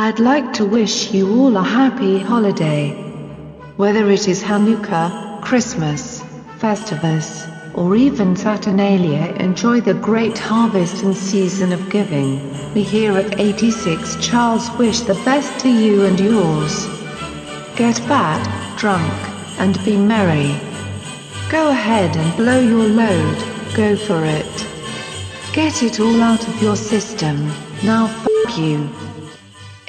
I'd like to wish you all a happy holiday. Whether it is Hanukkah, Christmas, Festivus, or even Saturnalia, enjoy the great harvest and season of giving. We here at 86 Charles wish the best to you and yours. Get fat, drunk, and be merry. Go ahead and blow your load, go for it. Get it all out of your system, now f*** you.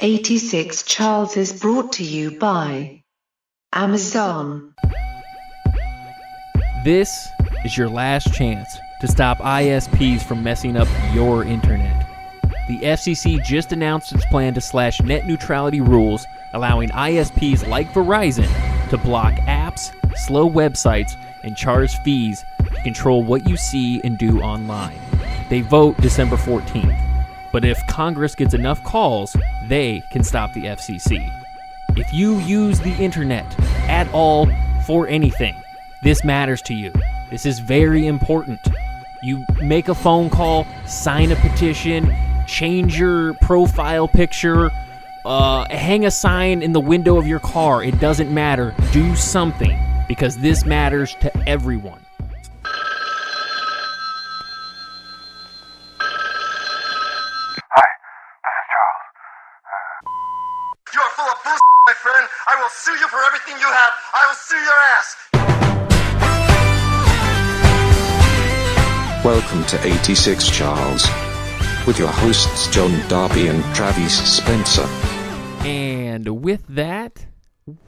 86 Charles is brought to you by Amazon. This is your last chance to stop ISPs from messing up your internet. The FCC just announced its plan to slash net neutrality rules, allowing ISPs like Verizon to block apps, slow websites, and charge fees to control what you see and do online. They vote December 14th, but if Congress gets enough calls, they can stop the FCC. If you use the internet at all for anything, this matters to you. This is very important. You make a phone call, sign a petition, change your profile picture, hang a sign in the window of your car. It doesn't matter. Do something, because this matters to everyone. Hi, this is Charles. You are full of bullshit, my friend. I will sue you for everything you have. I will sue your ass. Welcome to 86 Charles, with your hosts John Darby and Travis Spencer. And with that,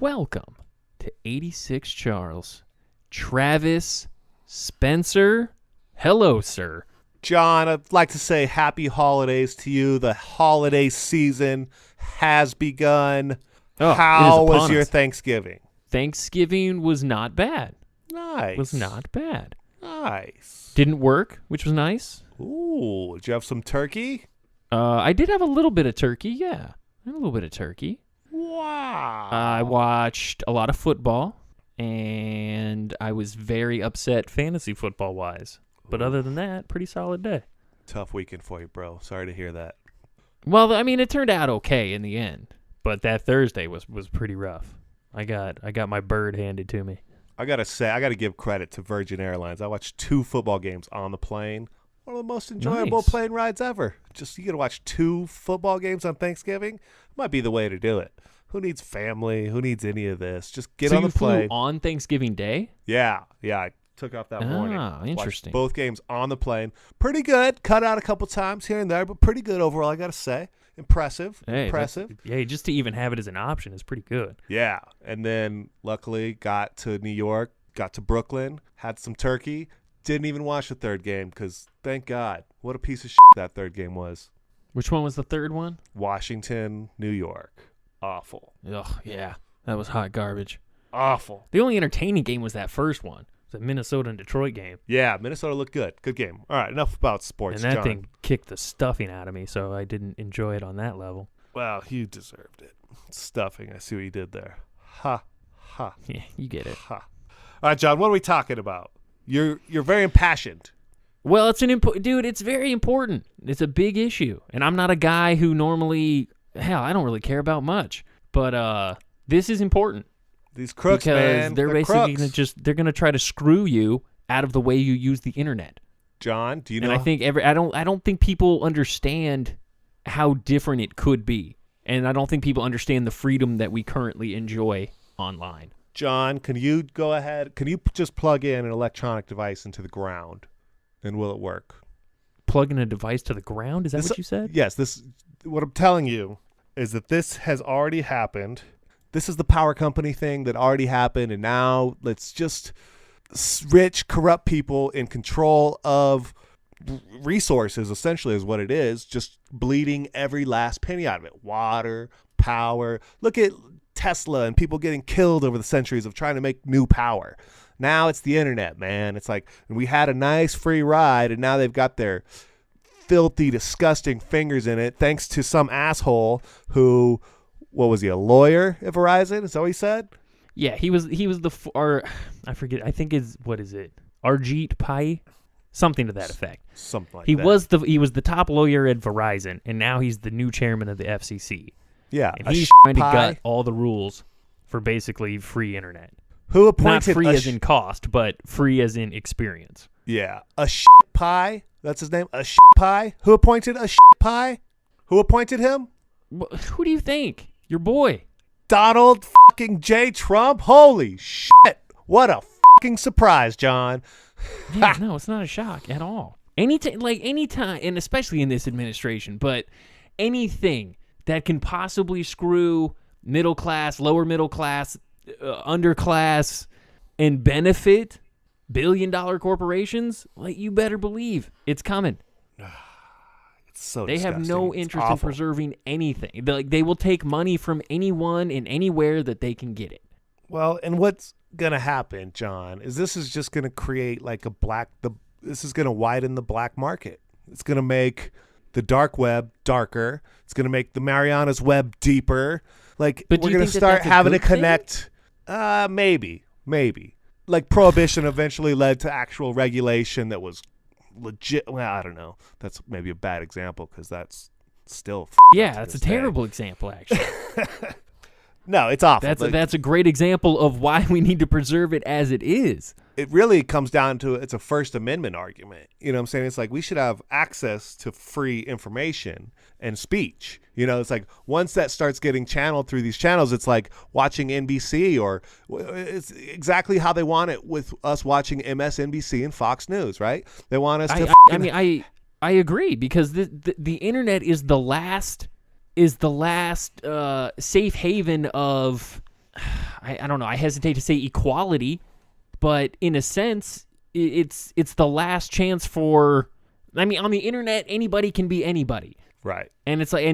welcome to 86 Charles. Travis Spencer, hello, sir. John, I'd like to say happy holidays to you. The holiday season has begun. How was your Thanksgiving? Thanksgiving was not bad. Nice. Was not bad. Nice. Didn't work, which was nice. Ooh, did you have some turkey? I did have a little bit of turkey, yeah. I had a little bit of turkey. Wow. I watched a lot of football, and I was very upset fantasy football-wise. But other than that, pretty solid day. Tough weekend for you, bro. Sorry to hear that. Well, I mean, it turned out okay in the end, but that Thursday was pretty rough. I got my bird handed to me. I got to give credit to Virgin Airlines. I watched 2 football games on the plane. One of the most enjoyable plane rides ever. Just, you get to watch 2 football games on Thanksgiving. Might be the way to do it. Who needs family? Who needs any of this? Just get on the plane. So you flew on Thanksgiving Day? Yeah. I took off that morning. Interesting. Watched both games on the plane. Pretty good. Cut out a couple times here and there, but pretty good overall, I got to say. Impressive. Just to even have it as an option is pretty good. Yeah. And then, luckily, got to New York, got to Brooklyn, had some turkey. Didn't even watch the third game because, thank God, what a piece of shit that third game was. Which one was the third one? Washington, New York. Awful. Ugh, yeah. That was hot garbage. Awful. The only entertaining game was that first one. The Minnesota and Detroit game. Yeah, Minnesota looked good. Good game. All right, enough about sports, and that John. thing kicked the stuffing out of me, so I didn't enjoy it on that level. Well, you deserved it. Stuffing. I see what you did there. Ha. Yeah, you get it. Ha. All right, John, what are we talking about? You're very impassioned. Well, dude, it's very important. It's a big issue. And I'm not a guy who normally, I don't really care about much. But this is important. These crooks, because man. They're basically crooks. they're gonna try to screw you out of the way you use the internet. John, do you know? And I think I don't think people understand how different it could be. And I don't think people understand the freedom that we currently enjoy online. John, can you go ahead? Can you just plug in an electronic device into the ground, and will it work? Plug in a device to the ground? Is that what you said? Yes. What I'm telling you is that this has already happened. This is the power company thing that already happened, and now let's just rich, corrupt people in control of resources, essentially, is what it is, just bleeding every last penny out of it. Water, power. Look at Tesla and people getting killed over the centuries of trying to make new power. Now it's the internet, man. It's like we had a nice free ride, and now they've got their filthy, disgusting fingers in it, thanks to some asshole who... What was he, a lawyer at Verizon? Is that what he said? Yeah, he was I forget. I think what is it? Arjit Pai? Something to that effect. Something like he that. He was the top lawyer at Verizon, and now he's the new chairman of the FCC. Yeah, And a he's shit trying to pie. gut all the rules for basically free internet. Who Not appointed free a as in cost, but free as in experience. Yeah, a shit pie. That's his name. A shit pie. Who appointed a shit pie? Who appointed him? Who do you think? Your boy. Donald fucking J. Trump. Holy shit! What a fucking surprise, John. Yeah, no, it's not a shock at all. Anytime, and especially in this administration, but anything that can possibly screw middle class, lower middle class, underclass, and benefit billion-dollar corporations, like, you better believe it's coming. It's so They have disgusting. no It's interest in awful. preserving anything. They will take money from anyone and anywhere that they can get it. Well, and what's gonna happen, John, is this is just gonna create like this is gonna widen the black market. It's gonna make the dark web darker. It's gonna make the Mariana's web deeper. Like, But do we're you gonna think that start that's a having to good thing? connect. Maybe. Like, prohibition eventually led to actual regulation that was legit. Well, I don't know. That's maybe a bad example because that's still. Yeah, that's a terrible example, actually. No, it's awful. That's a great example of why we need to preserve it as it is. It really comes down to it's a First Amendment argument. You know what I'm saying? It's like we should have access to free information and speech. You know, it's like once that starts getting channeled through these channels, it's like watching NBC, or it's exactly how they want it with us watching MSNBC and Fox News, right? They want us to. I agree, because the internet is the last safe haven of, I don't know, I hesitate to say equality, but in a sense, it's the last chance for, I mean, on the internet, anybody can be anybody. Right. And it's like,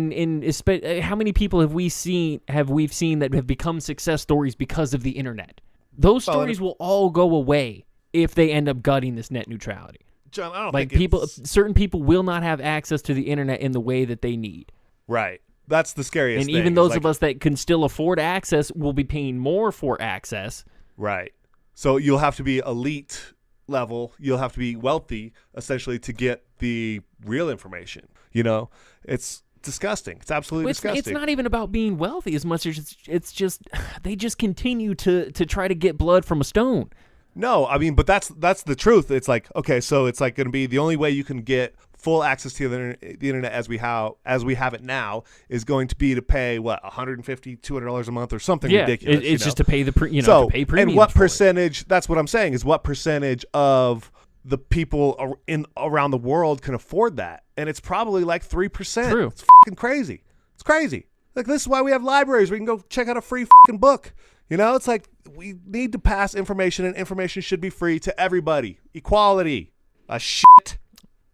how many people have we've seen that have become success stories because of the internet? Those stories will all go away if they end up gutting this net neutrality. John, I don't like think certain people will not have access to the internet in the way that they need. Right. That's the scariest And thing. even those of us that can still afford access will be paying more for access. Right. So you'll have to be elite level. You'll have to be wealthy, essentially, to get the real information. You know, it's disgusting. It's absolutely disgusting. It's not even about being wealthy as much as it's just they just continue to try to get blood from a stone. No, I mean, but that's the truth. It's like, okay, so it's like going to be the only way you can get full access to the internet as we have it now is going to be to pay what, $150, $200 a month or something ridiculous. It's just to pay to pay premiums. And what percentage? That's what I'm saying, is what percentage of the people around the world can afford that? And it's probably like 3%. True. It's fucking crazy. It's crazy. Like, this is why we have libraries where you can go check out a free fucking book. You know, it's like we need to pass information, and information should be free to everybody. Equality. A shit.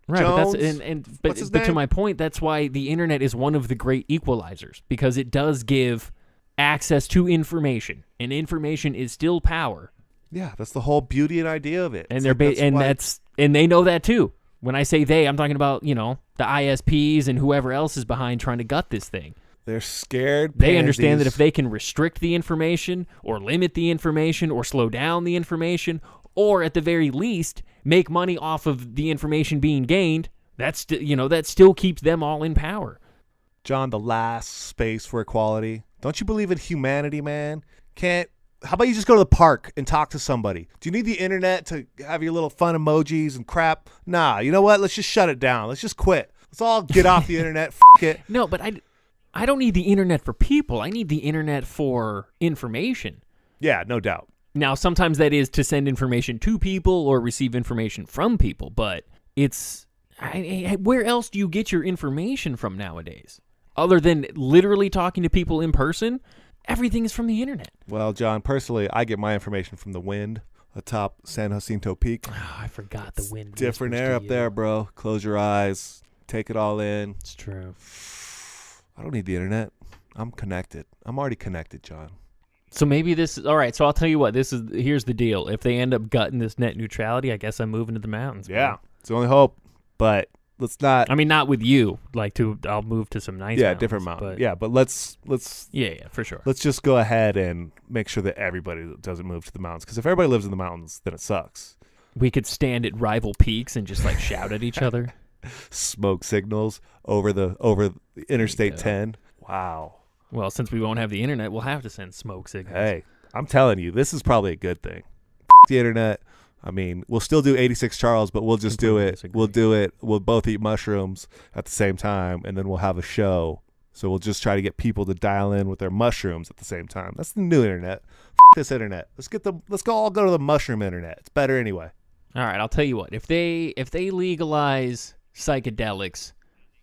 Right, Jones, but to my point, that's why the internet is one of the great equalizers, because it does give access to information, and information is still power. Yeah, that's the whole beauty and idea of it. And they know that too. When I say they, I'm talking about, the ISPs and whoever else is behind trying to gut this thing. They're scared. They understand that if they can restrict the information or limit the information or slow down the information, or at the very least make money off of the information being gained, that still keeps them all in power. John, the last space for equality. Don't you believe in humanity, man? How about you just go to the park and talk to somebody? Do you need the internet to have your little fun emojis and crap? Nah, you know what? Let's just shut it down. Let's just quit. Let's all get off the internet. F it. No, but I don't need the internet for people. I need the internet for information. Yeah, no doubt. Now, sometimes that is to send information to people or receive information from people, but where else do you get your information from nowadays? Other than literally talking to people in person, everything is from the internet. Well, John, personally, I get my information from the wind atop San Jacinto Peak. Oh, I forgot the wind. Different whispers air to up you. there, bro. Close your eyes. Take it all in. It's true. I don't need the internet. I'm connected. I'm already connected, John. So maybe this is all right. So I'll tell you what. Here's the deal. If they end up gutting this net neutrality, I guess I'm moving to the mountains. Yeah, man. it's the only hope. But let's not. I mean, not with you. I'll move to some nice. mountains, different mountain. But, yeah, but let's. Yeah, for sure. Let's just go ahead and make sure that everybody doesn't move to the mountains. Because if everybody lives in the mountains, then it sucks. We could stand at rival peaks and just shout at each other. Smoke signals over the Interstate 10. Wow. Well, since we won't have the internet, we'll have to send smoke signals. Hey, I'm telling you, this is probably a good thing. The internet. I mean, we'll still do 86 Charles, but we'll just do it. We'll do it. We'll both eat mushrooms at the same time, and then we'll have a show. So we'll just try to get people to dial in with their mushrooms at the same time. That's the new internet. This internet. Let's all go to the mushroom internet. It's better anyway. All right, I'll tell you what. If they legalize psychedelics,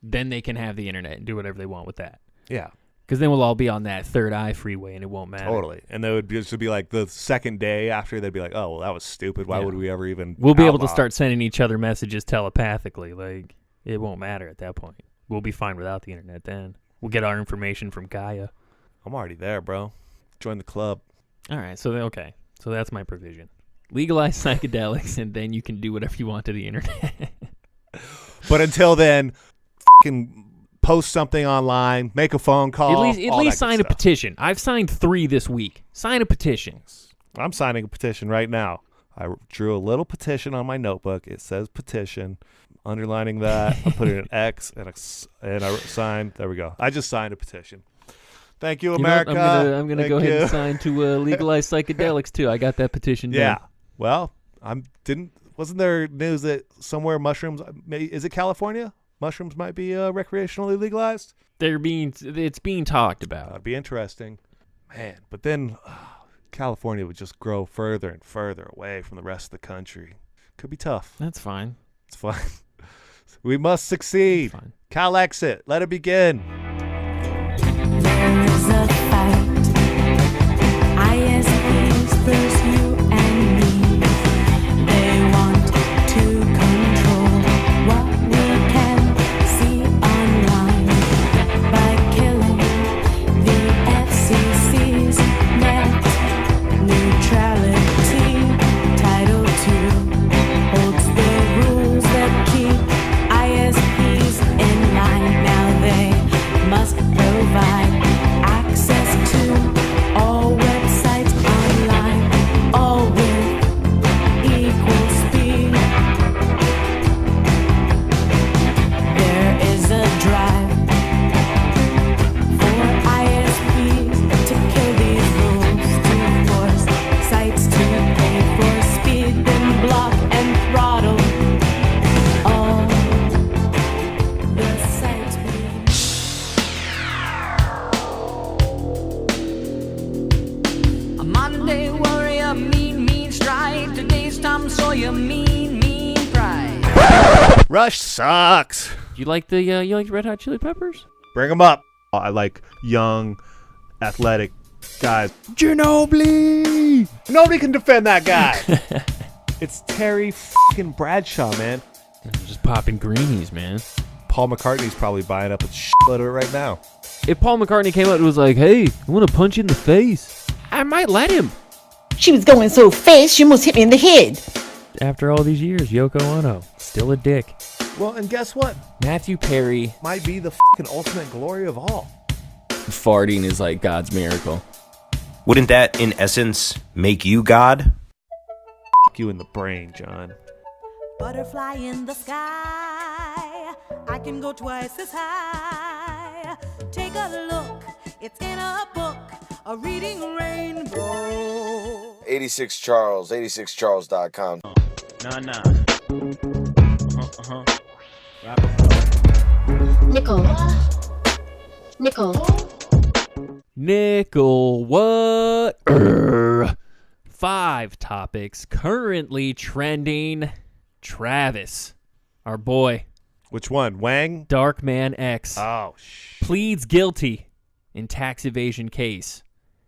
then they can have the internet and do whatever they want with that. Yeah. Because then we'll all be on that Third Eye freeway, and it won't matter. Totally. And they would just be like the second day after, they'd be like, oh, well, that was stupid. Why would we ever even We'll be able to start sending each other messages telepathically. Like, it won't matter at that point. We'll be fine without the internet then. We'll get our information from Gaia. I'm already there, bro. Join the club. All right, so that's my provision. Legalize psychedelics, and then you can do whatever you want to the internet. But until then, fucking post something online, make a phone call. At least sign a petition. I've signed 3 this week. Sign a petition. I'm signing a petition right now. I drew a little petition on my notebook. It says petition. Underlining that, I put in an X and I signed. There we go. I just signed a petition. Thank you, America. I'm gonna go ahead and sign to legalize psychedelics too. I got that petition done. Yeah. Well, wasn't there news that somewhere mushrooms? Is it California? Mushrooms might be recreationally legalized. It's being talked about. That'd be interesting, man. But then California would just grow further and further away from the rest of the country. Could be tough. That's fine. It's fine. We must succeed. Fine. Cal exit. Let it begin. There is a fight. ISPs versus you and me. They want to control what we can see online by killing the FCC's net neutrality. Title 2 holds the rules that keep ISPs in line. Now they must provide access to all websites online, all with equal speed. There is a drive for ISPs to kill these rules, to force sites to pay for speed, then block and throttle all the sites a modern-day warrior, mean stride. Today's Tom Sawyer, mean pride. Rush sucks. You like the Red Hot Chili Peppers? Bring them up. I like young, athletic guys. Ginobili. Nobody can defend that guy. It's Terry fucking Bradshaw, man. Just popping greenies, man. Paul McCartney's probably buying up a shitload of it right now. If Paul McCartney came out and was like, "Hey, I want to punch you in the face," I might let him. She was going so fast, she almost hit me in the head. After all these years, Yoko Ono, still a dick. Well, and guess what? Matthew Perry. Might be the fucking ultimate glory of all. Farting is like God's miracle. Wouldn't that, in essence, make you God? Fuck you in the brain, John. Butterfly in the sky, I can go twice as high. Take a look, it's in a book, a reading rainbow. 86 Charles, 86charles.com. Nickel, what? 5 topics currently trending. Travis, our boy. Which one? Wang? Darkman X. Oh, pleads guilty in tax evasion case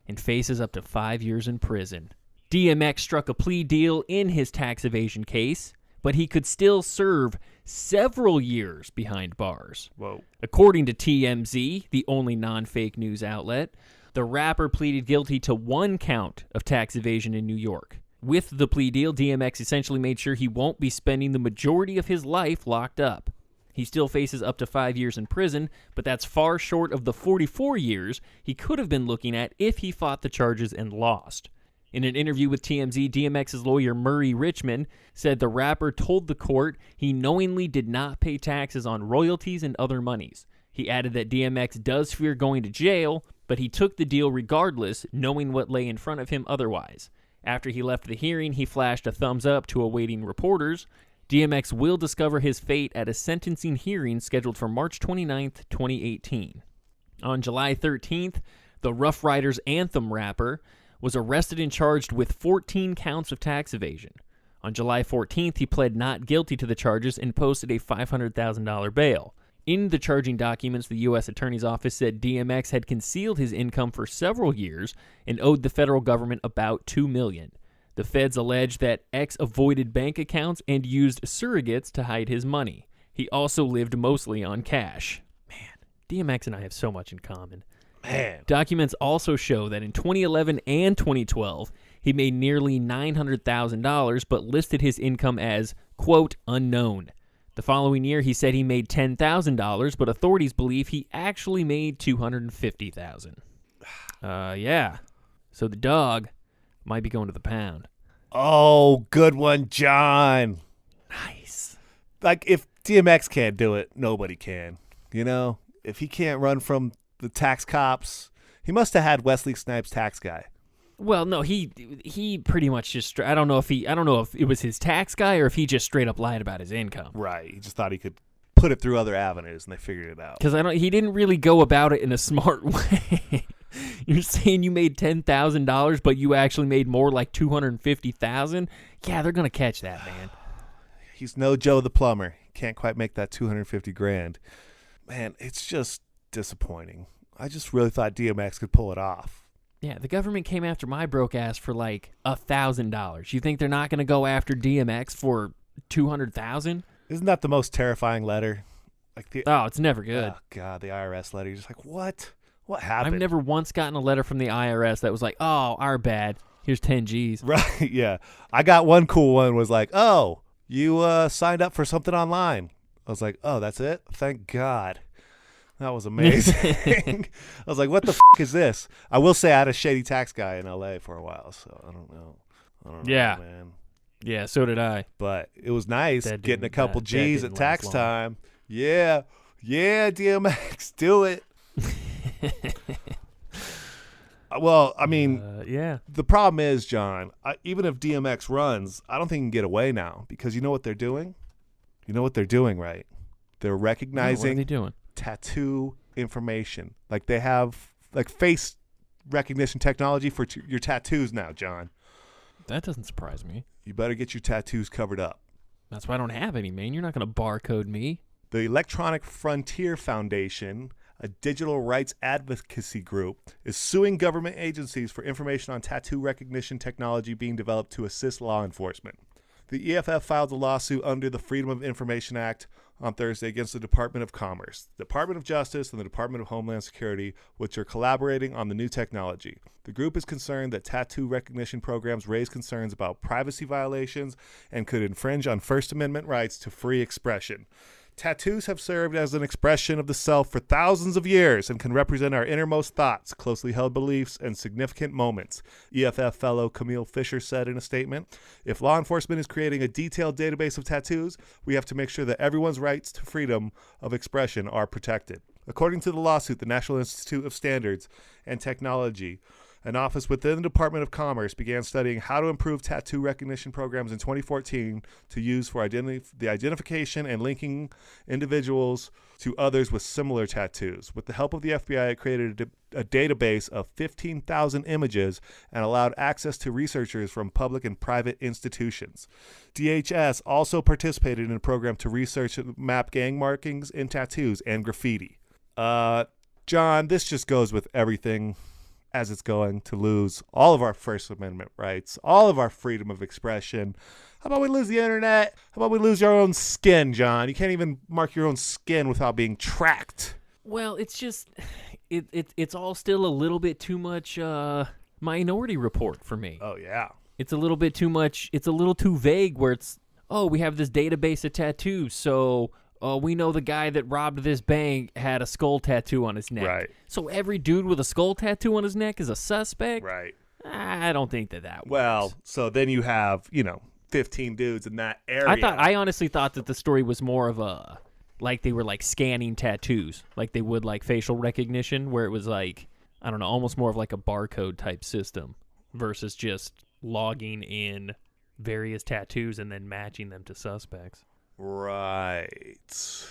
and faces up to 5 years in prison. DMX struck a plea deal in his tax evasion case, but he could still serve several years behind bars. Whoa. According to TMZ, the only non-fake news outlet, the rapper pleaded guilty to 1 count of tax evasion in New York. With the plea deal, DMX essentially made sure he won't be spending the majority of his life locked up. He still faces up to 5 years in prison, but that's far short of the 44 years he could have been looking at if he fought the charges and lost. In an interview with TMZ, DMX's lawyer Murray Richmond said the rapper told the court he knowingly did not pay taxes on royalties and other monies. He added that DMX does fear going to jail, but he took the deal regardless, knowing what lay in front of him otherwise. After he left the hearing, he flashed a thumbs up to awaiting reporters. DMX will discover his fate at a sentencing hearing scheduled for March 29th, 2018. On July 13th, the Rough Riders anthem rapper was arrested and charged with 14 counts of tax evasion. On July 14th, he pled not guilty to the charges and posted a $500,000 bail. In the charging documents, the U.S. Attorney's Office said DMX had concealed his income for several years and owed the federal government about $2 million. The feds alleged that X avoided bank accounts and used surrogates to hide his money. He also lived mostly on cash. Man, DMX and I have so much in common. Man. Documents also show that in 2011 and 2012, he made nearly $900,000 but listed his income as, quote, unknown. The following year, he said he made $10,000, but authorities believe he actually made $250,000. Yeah. So the dog might be going to the pound. Oh, good one, John. Nice. Like, if DMX can't do it, nobody can. You know? If he can't run from the tax cops, he must have had Wesley Snipes' tax guy. Well, no, he pretty much just, I don't know if it was his tax guy or if he just straight up lied about his income. Right. He just thought he could put it through other avenues, and they figured it out. Because he didn't really go about it in a smart way. You're saying you made $10,000, but you actually made more, like $250,000? Yeah, they're gonna catch that, man. He's no Joe the plumber. He can't quite make that $250,000. Man, it's just disappointing. I just really thought DMX could pull it off. Yeah, the government came after my broke ass for like $1,000. You think they're not gonna go after DMX for $200,000? Isn't that the most terrifying letter? Like it's never good. Oh God, the IRS letter. You're just like, what? What happened? I've never once gotten a letter from the IRS that was like, oh, our bad. Here's 10 G's. Right, yeah. I got one cool one was like, oh, you signed up for something online. I was like, oh, that's it? Thank God. That was amazing. I was like, what the is this? I will say I had a shady tax guy in L.A. for a while, so I don't know. Yeah. Man. Yeah, so did I. But it was nice getting a couple G's at tax long. time. Yeah. Yeah, DMX, do it. Well, I mean, yeah. The problem is, John, even if DMX runs, I don't think he can get away now because you know what they're doing? You know what they're doing, right? They're recognizing what are they doing? Tattoo information. Like they have like face recognition technology for your tattoos now, John. That doesn't surprise me. You better get your tattoos covered up. That's why I don't have any, man. You're not going to barcode me. The Electronic Frontier Foundation, a digital rights advocacy group, is suing government agencies for information on tattoo recognition technology being developed to assist law enforcement. The EFF filed a lawsuit under the Freedom of Information Act on Thursday against the Department of Commerce, the Department of Justice, and the Department of Homeland Security, which are collaborating on the new technology. The group is concerned that tattoo recognition programs raise concerns about privacy violations and could infringe on First Amendment rights to free expression. Tattoos have served as an expression of the self for thousands of years and can represent our innermost thoughts, closely held beliefs, and significant moments, EFF fellow Camille Fisher said in a statement. If law enforcement is creating a detailed database of tattoos, we have to make sure that everyone's rights to freedom of expression are protected. According to the lawsuit, the National Institute of Standards and Technology, an office within the Department of Commerce, began studying how to improve tattoo recognition programs in 2014 to use for the identification and linking individuals to others with similar tattoos. With the help of the FBI, it created a database of 15,000 images and allowed access to researchers from public and private institutions. DHS also participated in a program to research and map gang markings in tattoos and graffiti. John, this just goes with everything as it's going to lose all of our First Amendment rights, all of our freedom of expression. How about we lose the internet? How about we lose our own skin, John? You can't even mark your own skin without being tracked. Well, it's just, it's all still a little bit too much Minority Report for me. Oh, yeah. It's a little bit too much, it's a little too vague where it's, oh, we have this database of tattoos, so we know the guy that robbed this bank had a skull tattoo on his neck. Right. So every dude with a skull tattoo on his neck is a suspect? Right. I don't think that works. Well, so then you have, 15 dudes in that area. I honestly thought that the story was more of a, like they were like scanning tattoos, like they would like facial recognition, where it was like, I don't know, almost more of like a barcode type system versus just logging in various tattoos and then matching them to suspects. Right.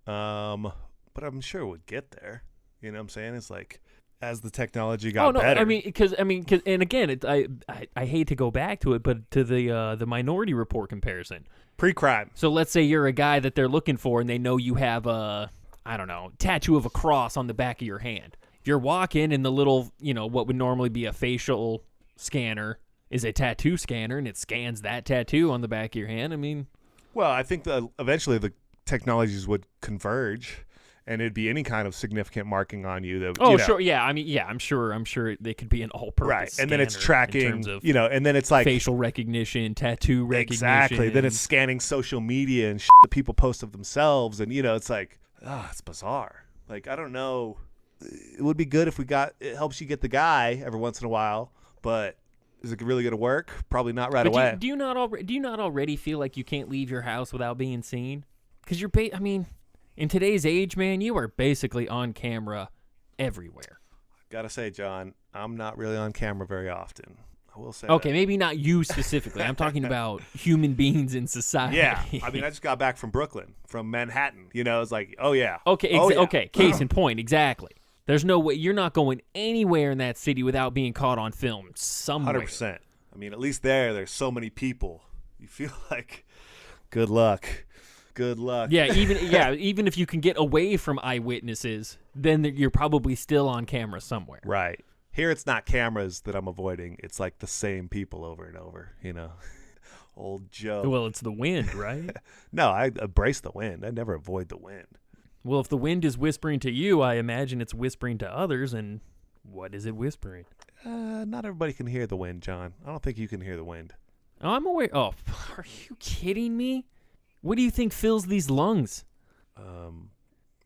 But I'm sure it would get there. You know what I'm saying? It's like as the technology got better. I mean, because and again, I hate to go back to it, but to the Minority Report comparison, pre-crime. So let's say you're a guy that they're looking for, and they know you have a, I don't know, tattoo of a cross on the back of your hand. If you're walking and the little, what would normally be a facial scanner is a tattoo scanner, and it scans that tattoo on the back of your hand. I mean, well, I think eventually the technologies would converge. And it'd be any kind of significant marking on you that. Sure, yeah. I mean, yeah. I'm sure they could be an all-purpose. Right, and then it's tracking. In terms of and then it's like facial recognition, tattoo recognition. Exactly. Then it's scanning social media and that people post of themselves, and it's like, it's bizarre. Like I don't know. It would be good if it helps you get the guy every once in a while, but is it really going to work? Probably not right away. Do you not already feel like you can't leave your house without being seen? Because I mean. In today's age, man, you are basically on camera everywhere. Gotta say, John, I'm not really on camera very often. I will say okay, that. Maybe not you specifically. I'm talking about human beings in society. Yeah, I mean, I just got back from Brooklyn, from Manhattan. It's like, oh, yeah. Okay, okay, case in point, exactly. There's no way. You're not going anywhere in that city without being caught on film somewhere. 100%. I mean, at least there's so many people. You feel like, good luck. Good luck. Yeah, even if you can get away from eyewitnesses, then you're probably still on camera somewhere. Right. Here it's not cameras that I'm avoiding. It's like the same people over and over, Old Joe. Well, it's the wind, right? No, I embrace the wind. I never avoid the wind. Well, if the wind is whispering to you, I imagine it's whispering to others, and what is it whispering? Not everybody can hear the wind, John. I don't think you can hear the wind. Oh, I'm aware. Oh, are you kidding me? What do you think fills these lungs?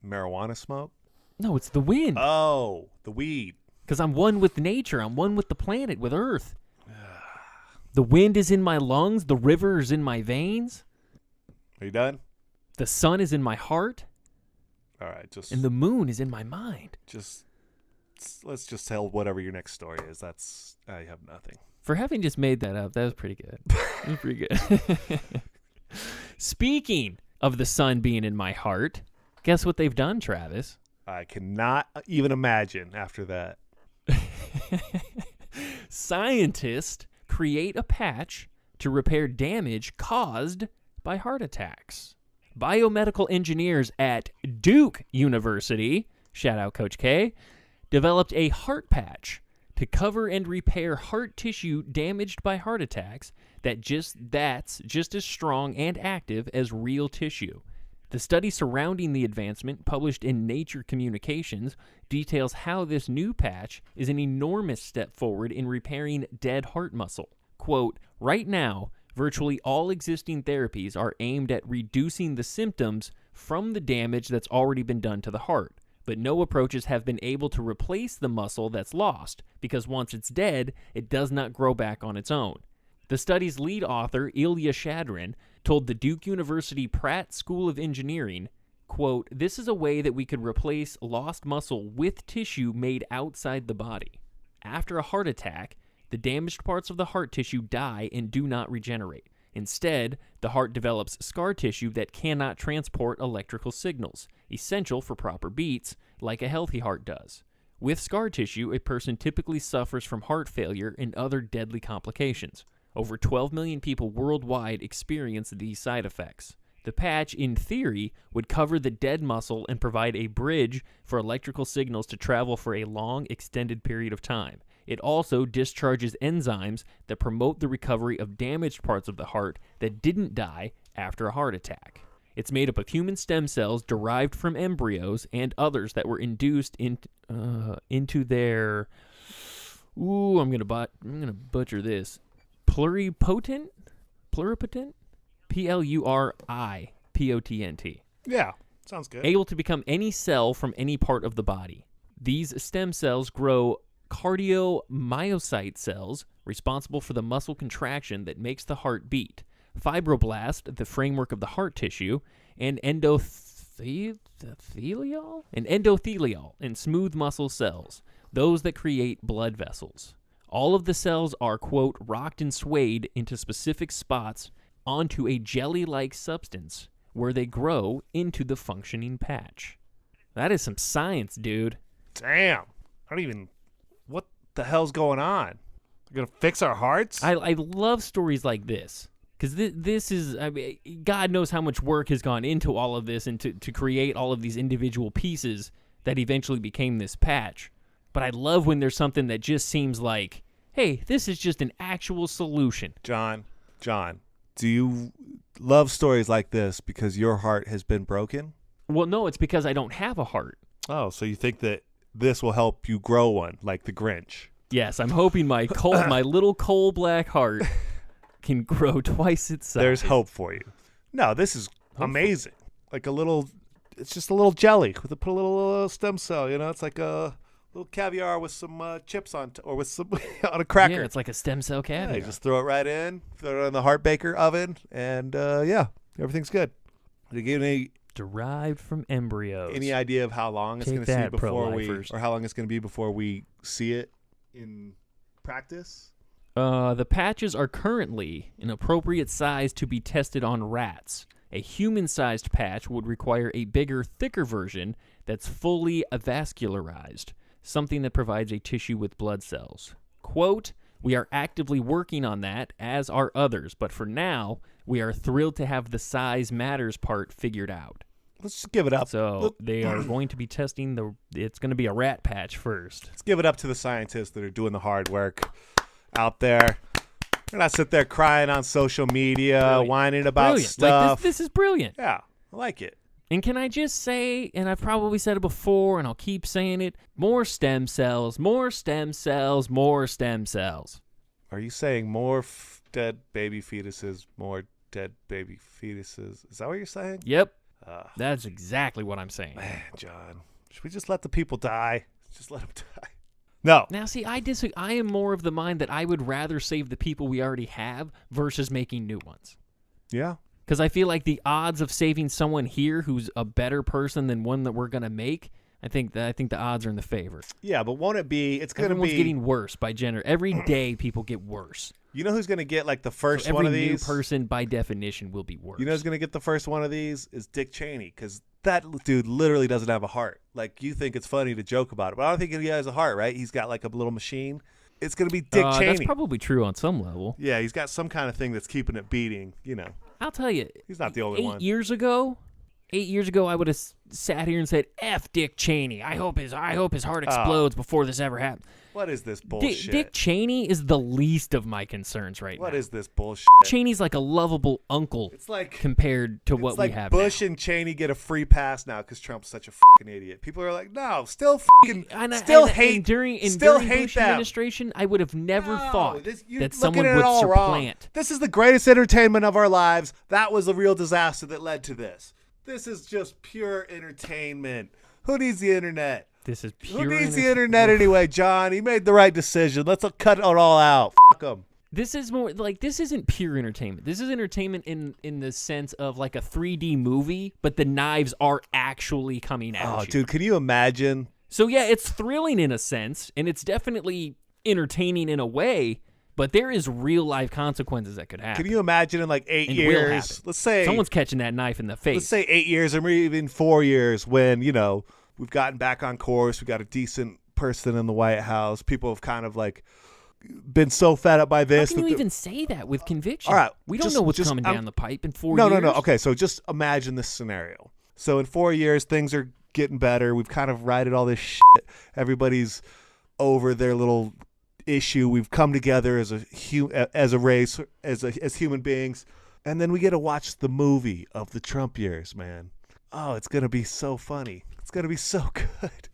Marijuana smoke? No, it's the wind. Oh, the weed. Because I'm one with nature. I'm one with the planet, with Earth. The wind is in my lungs. The river is in my veins. Are you done? The sun is in my heart. All right, and the moon is in my mind. Let's just tell whatever your next story is. I have nothing. For having just made that up, that was pretty good. That was pretty good. Speaking of the sun being in my heart, guess what they've done, Travis? I cannot even imagine after that. Scientists create a patch to repair damage caused by heart attacks. Biomedical engineers at Duke University, shout out Coach K, developed a heart patch to cover and repair heart tissue damaged by heart attacks that's just as strong and active as real tissue. The study surrounding the advancement, published in Nature Communications, details how this new patch is an enormous step forward in repairing dead heart muscle. Quote, right now, virtually all existing therapies are aimed at reducing the symptoms from the damage that's already been done to the heart, but no approaches have been able to replace the muscle that's lost, because once it's dead, it does not grow back on its own. The study's lead author, Ilya Shadrin, told the Duke University Pratt School of Engineering, quote, this is a way that we could replace lost muscle with tissue made outside the body. After a heart attack, the damaged parts of the heart tissue die and do not regenerate. Instead, the heart develops scar tissue that cannot transport electrical signals, essential for proper beats, like a healthy heart does. With scar tissue, a person typically suffers from heart failure and other deadly complications. Over 12 million people worldwide experience these side effects. The patch, in theory, would cover the dead muscle and provide a bridge for electrical signals to travel for a long, extended period of time. It also discharges enzymes that promote the recovery of damaged parts of the heart that didn't die after a heart attack. It's made up of human stem cells derived from embryos and others that were induced into their... Ooh, I'm gonna butcher this. Pluripotent? Pluripotent? Yeah, sounds good. Able to become any cell from any part of the body. These stem cells grow cardiomyocyte cells responsible for the muscle contraction that makes the heart beat, fibroblast, the framework of the heart tissue, and endothelial and smooth muscle cells. those that create blood vessels. All of the cells are, quote, rocked and swayed into specific spots onto a jelly-like substance where they grow into the functioning patch. That is some science, dude. Damn. What the hell's going on? They're going to fix our hearts? I love stories like this. Because this is, I mean, God knows how much work has gone into all of this and to create all of these individual pieces that eventually became this patch. But I love when there's something that just seems like, hey, this is just an actual solution. John, do you love stories like this because your heart has been broken? Well, no, it's because I don't have a heart. Oh, so you think that this will help you grow one, like the Grinch? Yes, I'm hoping my little coal black heart can grow twice its size. There's hope for you. No, this is amazing. Like it's just a little jelly put a little stem cell. It's like a little caviar with some chips on, or with some on a cracker. Yeah, it's like a stem cell caviar. Yeah, you just throw it right in, throw it in the heart baker oven, and everything's good. Did you give any derived from embryos? Any idea of how long it's going to see or how long it's going to be before we see it in practice? The patches are currently an appropriate size to be tested on rats. A human-sized patch would require a bigger, thicker version that's fully avascularized, something that provides a tissue with blood cells. Quote, we are actively working on that, as are others, but for now, we are thrilled to have the size matters part figured out. Let's just give it up. So they are going to be testing it's going to be a rat patch first. Let's give it up to the scientists that are doing the hard work out there. They're not sit there crying on social media, whining about stuff. Like this is brilliant. Yeah, I like it. And can I just say, and I've probably said it before, and I'll keep saying it, more stem cells, more stem cells, more stem cells. Are you saying more dead baby fetuses, more dead baby fetuses? Is that what you're saying? Yep. That's exactly what I'm saying. Man, John, should we just let the people die? Just let them die. No. Now, see, I disagree. I am more of the mind that I would rather save the people we already have versus making new ones. Yeah. Because I feel like the odds of saving someone here who's a better person than one that we're going to make, I think the odds are in the favor. Yeah, but won't it be? It's going to be. Everyone's getting worse by every day people get worse. You know who's going to get like the first one of these? Every new person, by definition, will be worse. You know who's going to get the first one of these is Dick Cheney, because that dude literally doesn't have a heart. Like, you think it's funny to joke about it, but I don't think he has a heart, right? He's got like a little machine. It's going to be Dick Cheney. That's probably true on some level. Yeah, he's got some kind of thing that's keeping it beating, I'll tell you. He's not the only one. 8 years ago, I would have sat here and said, F Dick Cheney. I hope his heart explodes before this ever happens. What is this bullshit? Dick Cheney is the least of my concerns right now. What is this bullshit? Cheney's like a lovable uncle compared to what we have Bush now. and Cheney get a free pass now because Trump's such a fucking idiot. People are like, no, still hate during Bush administration, I would have never thought that someone would supplant. This is the greatest entertainment of our lives. That was a real disaster that led to this. This is just pure entertainment. Who needs the internet? This is pure. Who needs the internet anyway, John? He made the right decision. Let's cut it all out. Fuck him. This is more like, this isn't pure entertainment. This is entertainment in the sense of like a 3D movie, but the knives are actually coming at you. Oh, dude, can you imagine? So yeah, it's thrilling in a sense, and it's definitely entertaining in a way, but there is real life consequences that could happen. Can you imagine in like 8 years? Let's say someone's catching that knife in the face. Let's say 8 years or maybe even 4 years when, we've gotten back on course. We got a decent person in the White House. People have kind of like been so fed up by this. How can you even say that with conviction? All right, we don't know what's coming down the pipe in 4 years. No. Okay, so just imagine this scenario. So in 4 years, things are getting better. We've kind of righted all this shit. Everybody's over their little issue. We've come together as a race, as human beings, and then we get to watch the movie of the Trump years, man. Oh, it's gonna be so funny. It's gonna be so good.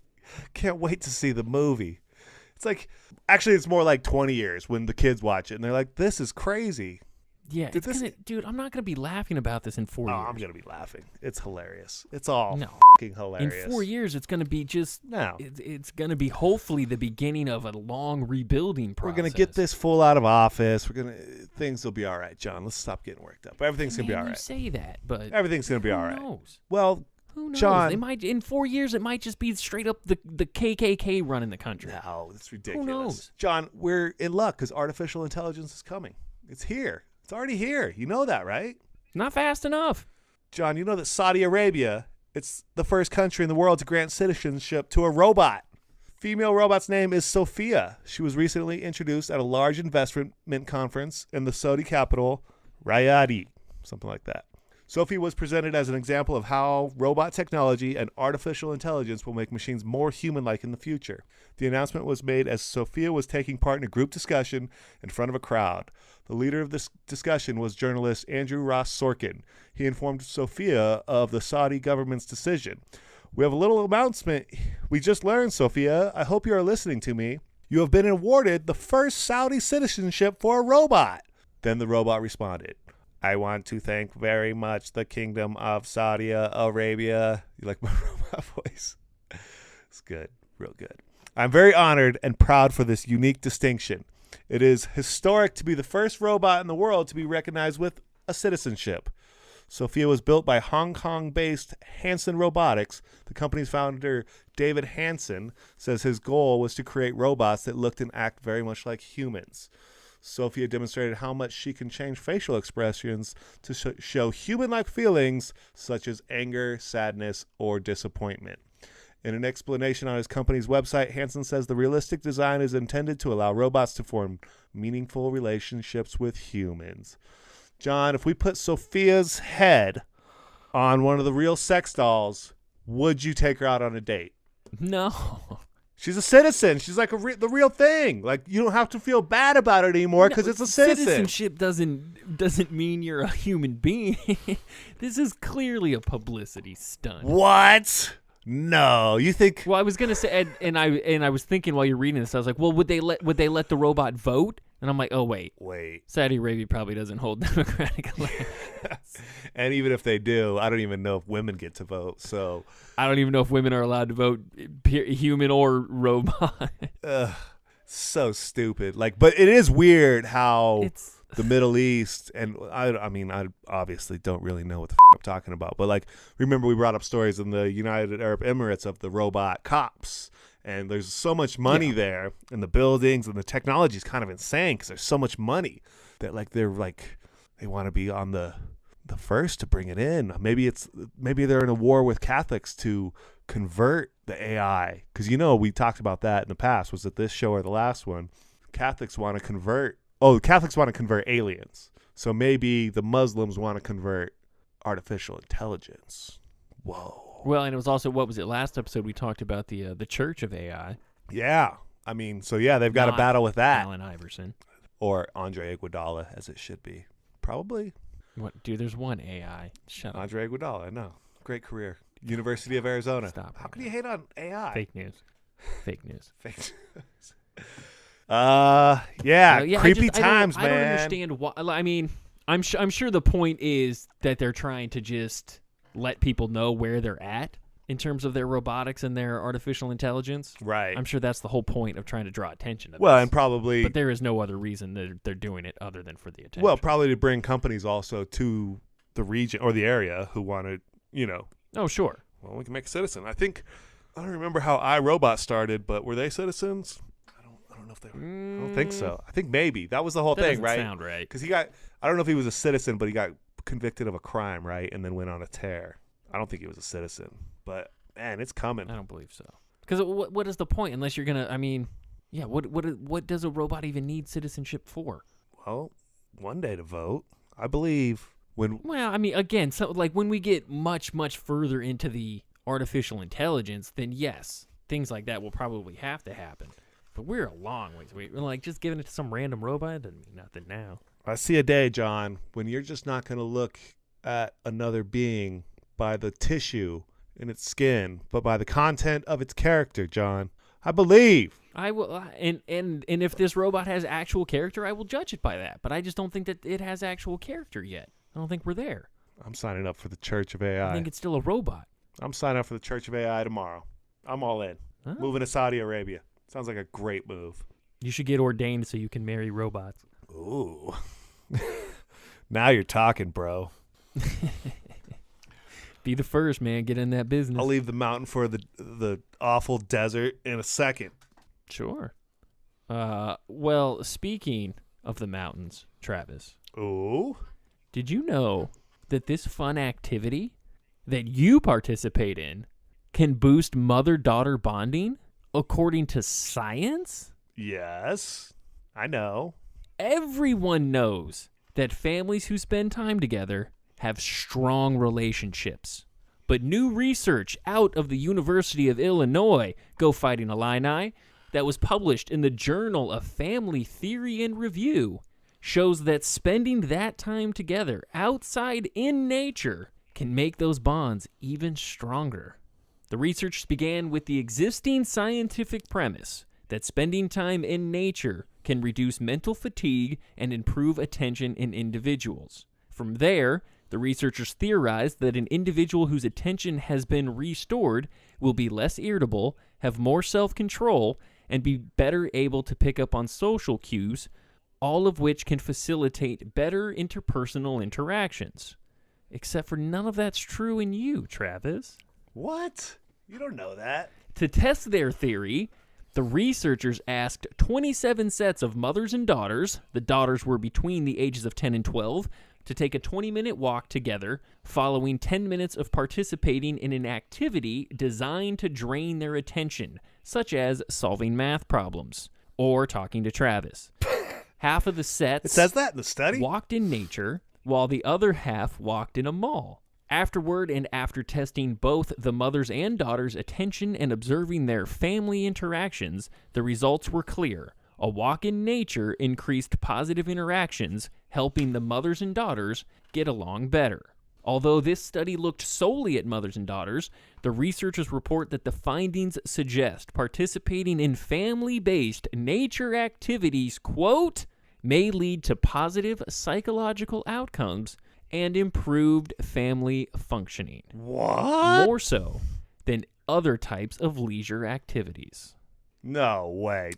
Can't wait to see the movie. It's like, actually, it's more like 20 years when the kids watch it and they're like, "This is crazy." Yeah, dude, I'm not gonna be laughing about this in 4 years. I'm gonna be laughing. It's hilarious. It's all fucking hilarious. In 4 years, it's gonna be it's gonna be hopefully the beginning of a long rebuilding process. We're gonna get this fool out of office. Things will be all right, John. Let's stop getting worked up. Everything's gonna be all right. You say that, but everything's gonna be all right. Who knows? Well, Who knows? John. They might in 4 years. It might just be straight up the KKK running the country. No, it's ridiculous. Who knows? John, we're in luck because artificial intelligence is coming. It's here. It's already here. You know that, right? Not fast enough. John, you know that Saudi Arabia, it's the first country in the world to grant citizenship to a robot. Female robot's name is Sophia. She was recently introduced at a large investment conference in the Saudi capital, Riyadh, something like that. Sophie was presented as an example of how robot technology and artificial intelligence will make machines more human-like in the future. The announcement was made as Sophia was taking part in a group discussion in front of a crowd. The leader of this discussion was journalist Andrew Ross Sorkin. He informed Sophia of the Saudi government's decision. We have a little announcement. We just learned, Sophia. I hope you are listening to me. You have been awarded the first Saudi citizenship for a robot. Then the robot responded. I want to thank very much the Kingdom of Saudi Arabia. You like my robot voice? It's good. Real good. I'm very honored and proud for this unique distinction. It is historic to be the first robot in the world to be recognized with a citizenship. Sophia was built by Hong Kong-based Hanson Robotics. The company's founder, David Hanson, says his goal was to create robots that looked and act very much like humans. Sophia demonstrated how much she can change facial expressions to show human-like feelings such as anger, sadness, or disappointment. In an explanation on his company's website, Hansen says the realistic design is intended to allow robots to form meaningful relationships with humans. John, if we put Sophia's head on one of the real sex dolls, would you take her out on a date? No. She's a citizen. She's like the real thing. Like, you don't have to feel bad about it anymore because it's a citizen. Citizenship doesn't mean you're a human being. This is clearly a publicity stunt. What? No, you think? Well, I was gonna say, and I was thinking while you're reading this, I was like, well, would they let the robot vote? And I'm like, oh wait, Saudi Arabia probably doesn't hold democratic elections. And even if they do, I don't even know if women get to vote. So I don't even know if women are allowed to vote, human or robot. So stupid. Like, but it is weird how the Middle East, and I mean, I obviously don't really know what the I'm talking about, but like, remember we brought up stories in the United Arab Emirates of the robot cops. And there's so much money there in the buildings, and the technology is kind of insane because there's so much money that they want to be on the first to bring it in. Maybe they're in a war with Catholics to convert the AI, because we talked about that in the past. Was it this show or the last one? Catholics want to convert. Oh, Catholics want to convert aliens. So maybe the Muslims want to convert artificial intelligence. Whoa. Well, and it was also, what was it, last episode we talked about the Church of AI. Yeah. I mean, so yeah, they've got a battle with that. Allen Iverson. Or Andre Iguodala, as it should be. Probably. What, dude, there's one AI. Shut up. Andre Iguodala, I know. Great career. University of Arizona. Stop. How can you hate on AI? Fake news. Fake news. Fake news. Yeah, creepy times, man. I don't understand why. I mean, I'm sure the point is that they're trying to just let people know where they're at in terms of their robotics and their artificial intelligence. Right. I'm sure that's the whole point of trying to draw attention to this. Well, and probably... But there is no other reason that they're doing it other than for the attention. Well, probably to bring companies also to the region or the area who want to, Oh, sure. Well, we can make a citizen. I don't remember how iRobot started, but were they citizens? I don't know if they were. I don't think so. I think maybe. That was the whole thing, right? That doesn't sound right. Because I don't know if he was a citizen, but he got convicted of a crime, right? And then went on a tear. I don't think he was a citizen, but man, it's coming. I don't believe so. Because what is the point unless you're gonna? I mean, yeah. What does a robot even need citizenship for? Well, one day to vote, I believe. Well, I mean, again, so like when we get much further into the artificial intelligence, then yes, things like that will probably have to happen. But we're a long ways away. Like just giving it to some random robot doesn't mean nothing now. I see a day, John, when you're just not going to look at another being by the tissue in its skin, but by the content of its character, John. I believe. I will, and if this robot has actual character, I will judge it by that. But I just don't think that it has actual character yet. I don't think we're there. I'm signing up for the Church of AI. I think it's still a robot. I'm signing up for the Church of AI tomorrow. I'm all in. Huh? Moving to Saudi Arabia. Sounds like a great move. You should get ordained so you can marry robots. Ooh. Now you're talking, bro. Be the first, man. Get in that business. I'll leave the mountain for the awful desert in a second. Sure. Well, speaking of the mountains, Travis. Ooh. Did you know that this fun activity that you participate in can boost mother-daughter bonding according to science? Yes, I know. Everyone knows that families who spend time together have strong relationships. But new research out of the University of Illinois, Go Fighting Illini, that was published in the Journal of Family Theory and Review shows that spending that time together outside in nature can make those bonds even stronger. The research began with the existing scientific premise that spending time in nature can reduce mental fatigue and improve attention in individuals. From there, the researchers theorized that an individual whose attention has been restored will be less irritable, have more self-control, and be better able to pick up on social cues, all of which can facilitate better interpersonal interactions. Except for none of that's true in you, Travis. What? You don't know that. To test their theory, the researchers asked 27 sets of mothers and daughters, the daughters were between the ages of 10 and 12, to take a 20-minute walk together following 10 minutes of participating in an activity designed to drain their attention, such as solving math problems or talking to Travis. Half of the sets It says that in the study? walked in nature, while the other half walked in a mall. Afterward, and after testing both the mother's and daughter's attention and observing their family interactions, the results were clear. A walk in nature increased positive interactions, helping the mothers and daughters get along better. Although this study looked solely at mothers and daughters, the researchers report that the findings suggest participating in family-based nature activities, quote, may lead to positive psychological outcomes and improved family functioning. What? More so than other types of leisure activities. No way.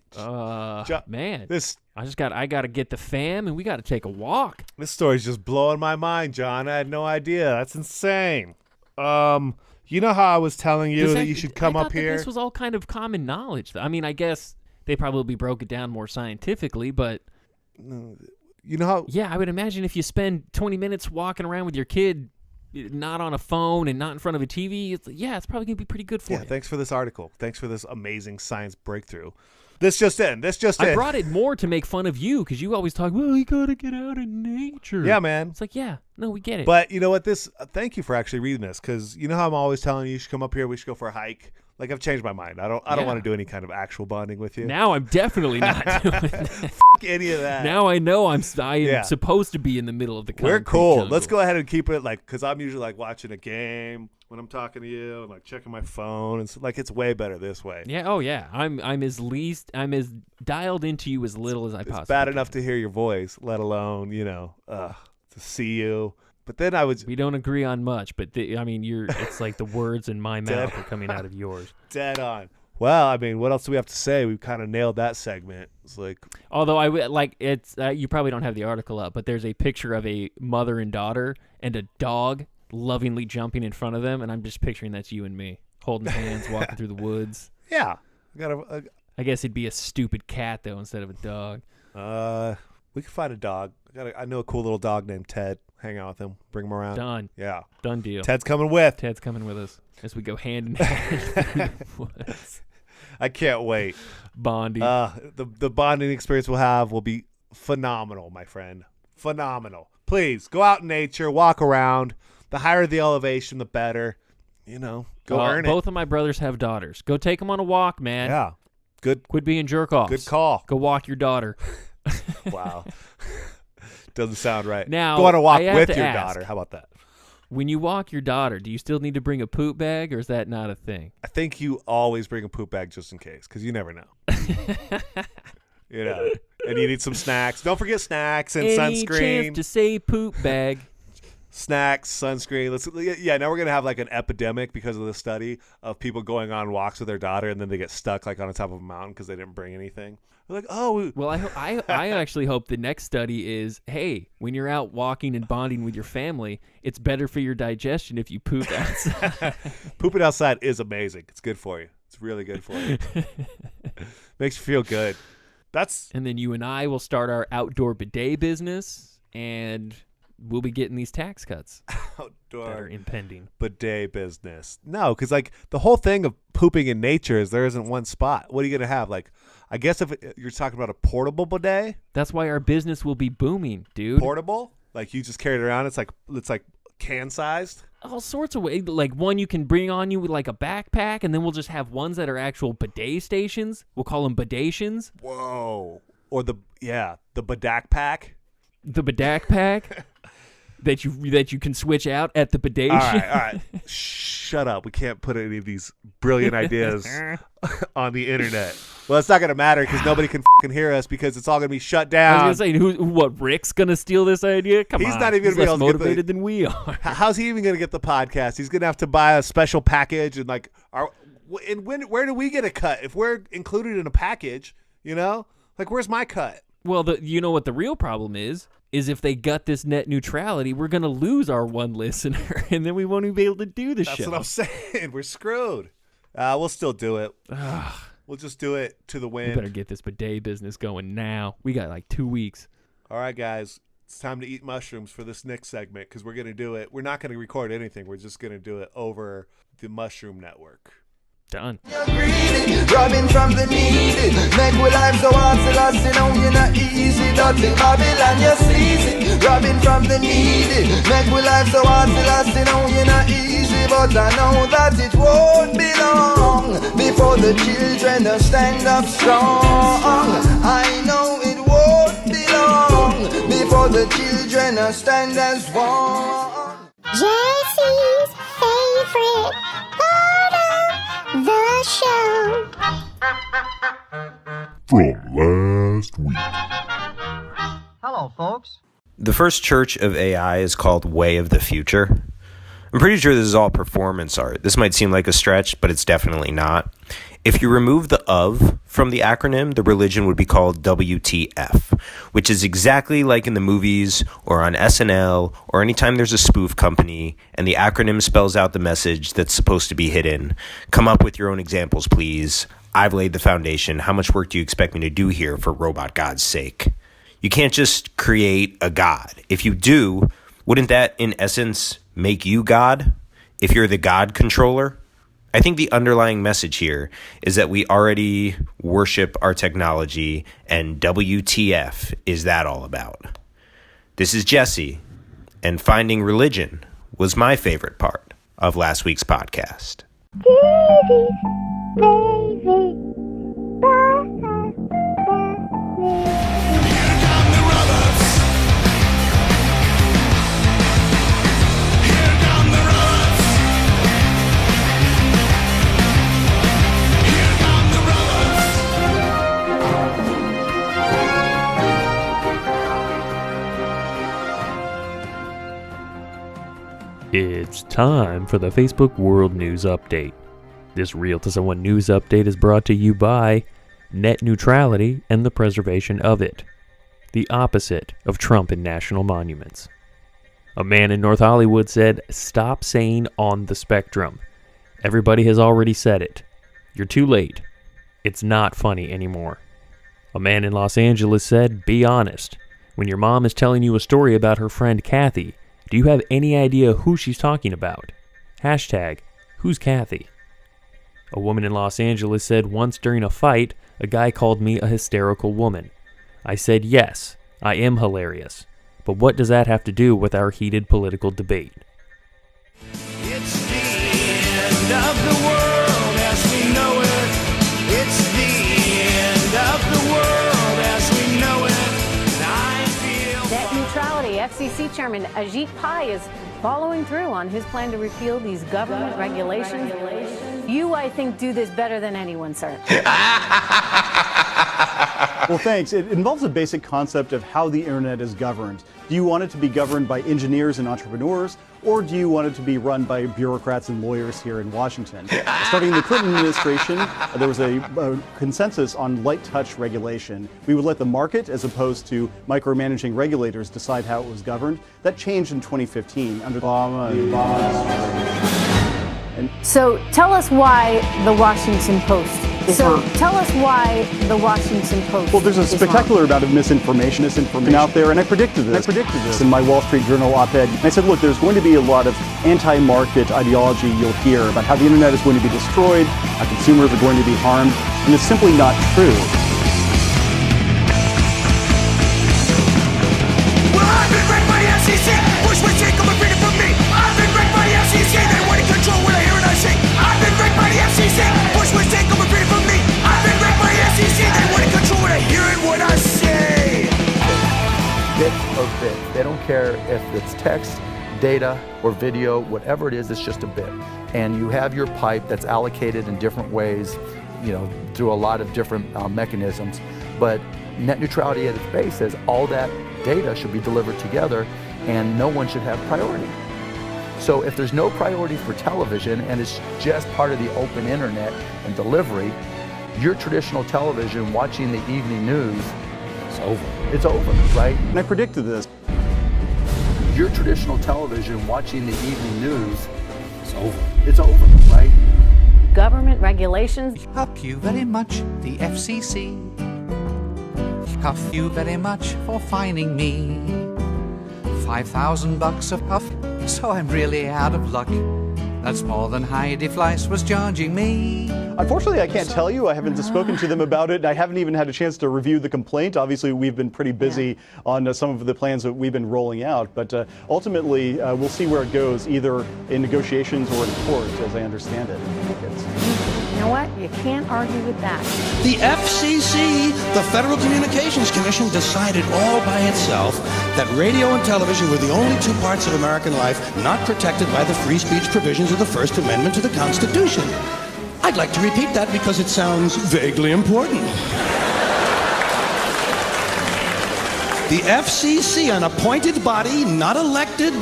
Man, This I got to get the fam and we got to take a walk. This story's just blowing my mind, John. I had no idea. That's insane. You know how I was telling you that you should come I up thought that here? this was all kind of common knowledge. I mean, I guess they probably broke it down more scientifically, but You know how yeah, I would imagine if you spend 20 minutes walking around with your kid, not on a phone and not in front of a TV, it's probably going to be pretty good for you. thanks for this article. Thanks for this amazing science breakthrough. This just in. I brought it more to make fun of you because you always talk, well, you got to get out in nature. Yeah, man. It's like, yeah, no, we get it. But you know what? Thank you for actually reading this, because you know how I'm always telling you should come up here. We should go for a hike. Like, I've changed my mind. I don't want to do any kind of actual bonding with you. Now I'm definitely not doing that. Fuck any of that. Now I know I am supposed to be in the middle of the concrete We're cool. jungle. Let's go ahead and keep it because I'm usually like watching a game when I'm talking to you and like checking my phone, and so, like, it's way better this way. Yeah. Oh yeah. I'm as dialed into you as little as I possibly. It's bad can. enough to hear your voice, let alone to see you. But then I was We don't agree on much, but it's like the words in my mouth are coming out of yours. dead on. Well, I mean, what else do we have to say? We've kind of nailed that segment. It's like, Although it's you probably don't have the article up, but there's a picture of a mother and daughter and a dog lovingly jumping in front of them, and I'm just picturing that's you and me holding hands, walking through the woods. yeah, I guess it'd be a stupid cat though instead of a dog. we could find a dog. I know a cool little dog named Ted. Hang out with him. Bring him around. Done. Yeah. Done deal. Ted's coming with. Ted's coming with us as we go hand in hand. I can't wait. Bonding. The bonding experience we'll have will be phenomenal, my friend. Phenomenal. Please go out in nature, walk around. The higher the elevation, the better. Go earn it. Both of my brothers have daughters. Go take them on a walk, man. Yeah. Good. Quit being jerk-offs. Good call. Go walk your daughter. Wow. Doesn't sound right. Now, go on a walk I have with to your ask, daughter. How about that? When you walk your daughter, do you still need to bring a poop bag, or is that not a thing? I think you always bring a poop bag just in case, because you never know. And you need some snacks. Don't forget snacks and Any sunscreen. chance to say poop bag? Snacks, sunscreen. Now we're gonna have like an epidemic because of the study of people going on walks with their daughter and then they get stuck like on the top of a mountain because they didn't bring anything. We're like, oh, Well, I actually hope the next study is, hey, when you're out walking and bonding with your family, it's better for your digestion if you poop outside. pooping outside is amazing. It's good for you. It's really good for you. Makes you feel good. And then you and I will start our outdoor bidet business, and we'll be getting these tax cuts that are impending. Bidet business. No, because like the whole thing of pooping in nature is there isn't one spot. What are you gonna have? Like, I guess if you're talking about a portable bidet. That's why our business will be booming, dude. Portable? Like you just carry it around. It's like can sized. All sorts of ways. Like one you can bring on you with like a backpack, and then we'll just have ones that are actual bidet stations. We'll call them bidations. Whoa. Or the bidak pack. The bidak pack that you can switch out at the bidet. All right. Shut up. We can't put any of these brilliant ideas on the internet. Well, it's not going to matter because nobody can fucking hear us because it's all going to be shut down. I was going to say, what, Rick's going to steal this idea? Come on. He's not even going to be less able to motivated than we are. How's he even going to get the podcast? He's going to have to buy a special package and like, where do we get a cut? If we're included in a package, you know? Like, where's my cut? Well, you know what the real problem is if they gut this net neutrality, we're going to lose our one listener, and then we won't even be able to do the show. That's what I'm saying. We're screwed. We'll still do it. We'll just do it to the wind. We better get this bidet business going now. We got like 2 weeks. All right, guys. It's time to eat mushrooms for this next segment because we're going to do it. We're not going to record anything. We're just going to do it over the Mushroom Network. Done. Robbing from the needy, make we life so hard, so lost, you know you're not easy. Dirty Babylon, you're sleazy. Robbing from the needy, make we life so hard, so lost, you know you're not easy. But I know that it won't be long before the children stand up strong. I know it won't be long before the children stand as one. Jesse's favorite part of the show from last week. Hello, folks. The first church of AI is called Way of the Future. I'm pretty sure this is all performance art. This might seem like a stretch, but it's definitely not. If you remove the "of" from the acronym, the religion would be called WTF, which is exactly like in the movies or on SNL or anytime there's a spoof company and the acronym spells out the message that's supposed to be hidden. Come up with your own examples, please. I've laid the foundation. How much work do you expect me to do here for Robot God's sake? You can't just create a God. If you do, wouldn't that, in essence, make you God? If you're the God controller? I think the underlying message here is that we already worship our technology, and WTF is that all about? This is Jesse, and finding religion was my favorite part of last week's podcast. It's time for the Facebook World News Update. This Real to Someone news update is brought to you by net neutrality and the preservation of it, the opposite of Trump and national monuments. A man in North Hollywood said, "Stop saying on the spectrum. Everybody has already said it. You're too late. It's not funny anymore." A man in Los Angeles said, "Be honest. When your mom is telling you a story about her friend Kathy, do you have any idea who she's talking about? Hashtag, who's Kathy?" A woman in Los Angeles said once during a fight, a guy called me a hysterical woman. I said, yes, I am hilarious. But what does that have to do with our heated political debate? It's the end of the world as we know it. It's the end of the world as we know it. And I feel Net neutrality. FCC Chairman Ajit Pai is following through on his plan to repeal these government regulations. You, I think, do this better than anyone, sir. Well, thanks. It involves a basic concept of how the internet is governed. Do you want it to be governed by engineers and entrepreneurs, or do you want it to be run by bureaucrats and lawyers here in Washington? Starting in the Clinton administration, there was a consensus on light touch regulation. We would let the market, as opposed to micromanaging regulators, decide how it was governed. That changed in 2015 under Obama and So tell us why the Washington Post is wrong. Tell us why the Washington Post. Well, there's a spectacular amount of misinformation out there, and I predicted this in my Wall Street Journal op-ed. And I said, look, there's going to be a lot of anti-market ideology you'll hear about how the internet is going to be destroyed, how consumers are going to be harmed, and it's simply not true. Well, I've been wrecked by the FCC. Push my take over freedom from me. I've been wrecked by the FCC. They want to control what I hear and I see. I've been wrecked by the FCC. Push my take over freedom from me. I've been wrecked by the FCC. They want to control what I hear and what I say. Bit of bit. They don't care if it's text, data, or video, whatever it is, it's just a bit. And you have your pipe that's allocated in different ways, through a lot of different mechanisms. But net neutrality at its base says all that data should be delivered together and no one should have priority. So if there's no priority for television and it's just part of the open internet and delivery, your traditional television watching the evening news, it's over. It's over, right? And I predicted this. Your traditional television watching the evening news, it's over. It's over, right? Government regulations. Cuff you very much, the FCC. Cuff you very much for fining me. $5,000 of cuff, so I'm really out of luck. That's more than Heidi Fleiss was charging me. Unfortunately, I can't tell you. I haven't spoken to them about it. I haven't even had a chance to review the complaint. Obviously, we've been pretty busy on some of the plans that we've been rolling out. But ultimately, we'll see where it goes, either in negotiations or in court, as I understand it. You know what? You can't argue with that. The FCC, the Federal Communications Commission, decided all by itself that radio and television were the only two parts of American life not protected by the free speech provisions of the First Amendment to the Constitution. I'd like to repeat that because it sounds vaguely important. The FCC, an appointed body, not elected,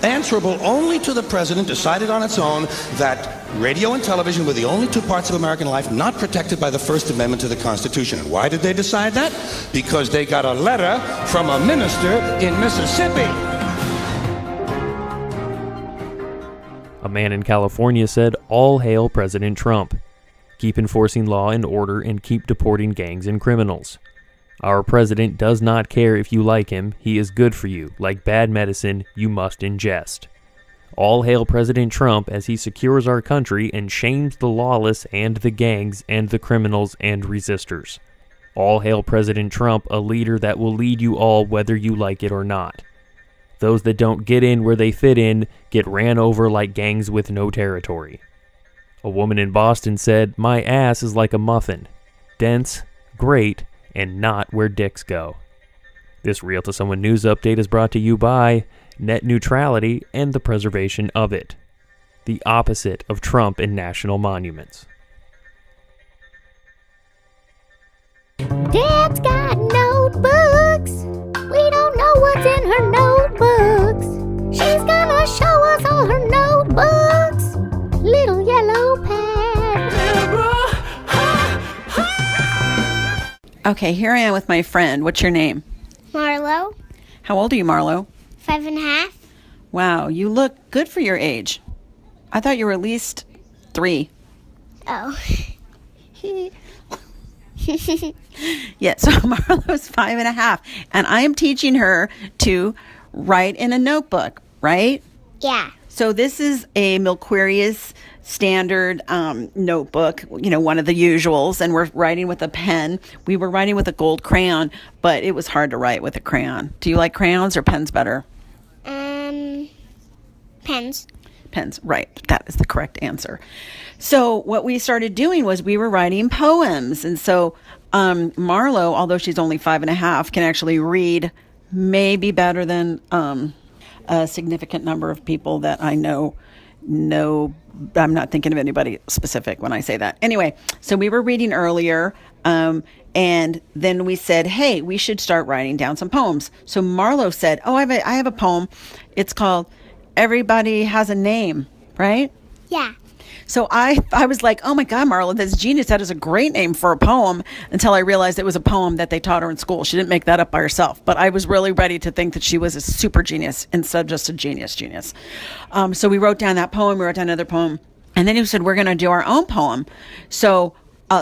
answerable only to the president, decided on its own that radio and television were the only two parts of American life not protected by the First Amendment to the Constitution. And why did they decide that? Because they got a letter from a minister in Mississippi. A man in California said, "All hail President Trump. Keep enforcing law and order and keep deporting gangs and criminals. Our president does not care if you like him. He is good for you. Like bad medicine, you must ingest. All hail President Trump as he secures our country and shames the lawless and the gangs and the criminals and resistors. All hail President Trump, a leader that will lead you all whether you like it or not. Those that don't get in where they fit in get ran over like gangs with no territory." A woman in Boston said, "My ass is like a muffin. Dense, great, and not where dicks go." This Real to Someone news update is brought to you by net neutrality and the preservation of it. The opposite of Trump and national monuments. Dad's got notebooks. We don't know what's in her notebooks. She's gonna show us all her notebooks. Little yellow pad. Okay, here I am with my friend. What's your name? Marlo, How old are you, Marlo? 5.5. Wow, you look good for your age. I thought you were at least 3. Oh. Yeah, so Marlo's 5.5, and I am teaching her to write in a notebook, right? Yeah. So this is a Milquarius standard notebook, one of the usuals, and we're writing with a pen. We were writing with a gold crayon, but it was hard to write with a crayon. Do you like crayons or pens better? Pens. Pens, right. That is the correct answer. So what we started doing was we were writing poems. And so Marlo, although she's only 5.5, can actually read maybe better than a significant number of people that I know. I'm not thinking of anybody specific when I say that. Anyway, so we were reading earlier, and then we said, hey, we should start writing down some poems. So Marlo said, oh, I have a poem. It's called everybody has a name, right? Yeah. So I was like, oh my God, Marla, that's genius. That is a great name for a poem, until I realized it was a poem that they taught her in school. She didn't make that up by herself. But I was really ready to think that she was a super genius instead of just a genius. So we wrote down that poem. We wrote down another poem. And then he said, we're going to do our own poem. So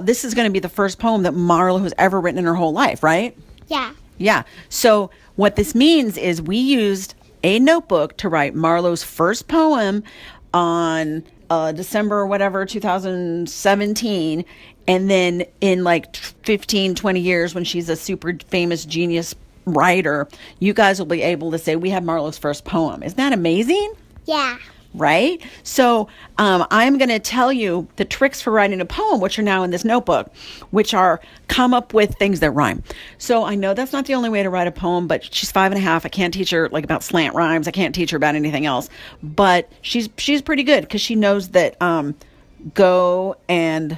this is going to be the first poem that Marla has ever written in her whole life, right? Yeah. Yeah. So what this means is we used a notebook to write Marlo's first poem on December or whatever, 2017. And then in like 15, 20 years, when she's a super famous genius writer, you guys will be able to say, we have Marlo's first poem. Isn't that amazing? Yeah. Right? So I'm going to tell you the tricks for writing a poem, which are now in this notebook, which are come up with things that rhyme. So I know that's not the only way to write a poem, but she's 5.5. I can't teach her like about slant rhymes. I can't teach her about anything else. But she's pretty good because she knows that go and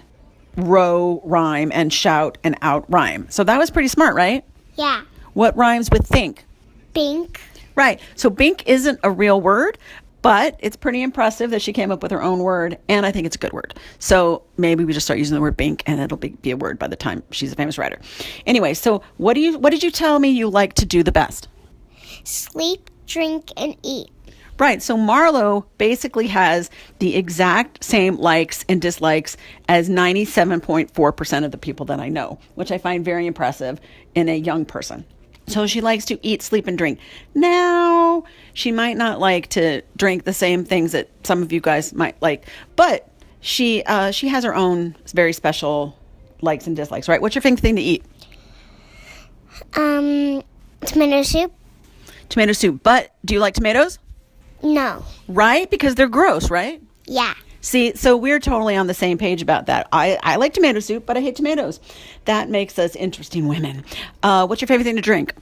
row rhyme and shout and out rhyme. So that was pretty smart, right? Yeah. What rhymes with think? Bink. Right. So bink isn't a real word, but it's pretty impressive that she came up with her own word, and I think it's a good word. So maybe we just start using the word bink, and it'll be a word by the time she's a famous writer. Anyway, so what did you tell me you like to do the best? Sleep, drink, and eat. Right. So Marlo basically has the exact same likes and dislikes as 97.4% of the people that I know, which I find very impressive in a young person. So she likes to eat, sleep, and drink. Now, she might not like to drink the same things that some of you guys might like, but she has her own very special likes and dislikes, right? What's your favorite thing to eat? Tomato soup. Tomato soup. But do you like tomatoes? No. Right? Because they're gross, right? Yeah. See, so we're totally on the same page about that. I like tomato soup, but I hate tomatoes. That makes us interesting women. What's your favorite thing to drink?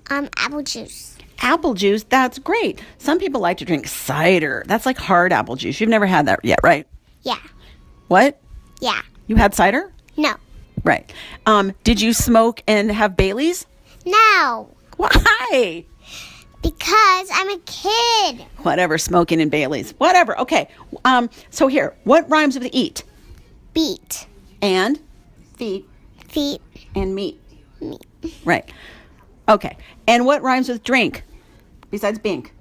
Apple juice. Apple juice? That's great. Some people like to drink cider. That's like hard apple juice. You've never had that yet, right? Yeah. What? Yeah. You had cider? No. Right. Did you smoke and have Baileys? No. Why? Because I'm a kid. Whatever, smoking and Baileys. Whatever. Okay. So here, what rhymes with eat? Beat. And? Feet. Feet. And meat. Meat. Right. Okay. And what rhymes with drink? Besides bink.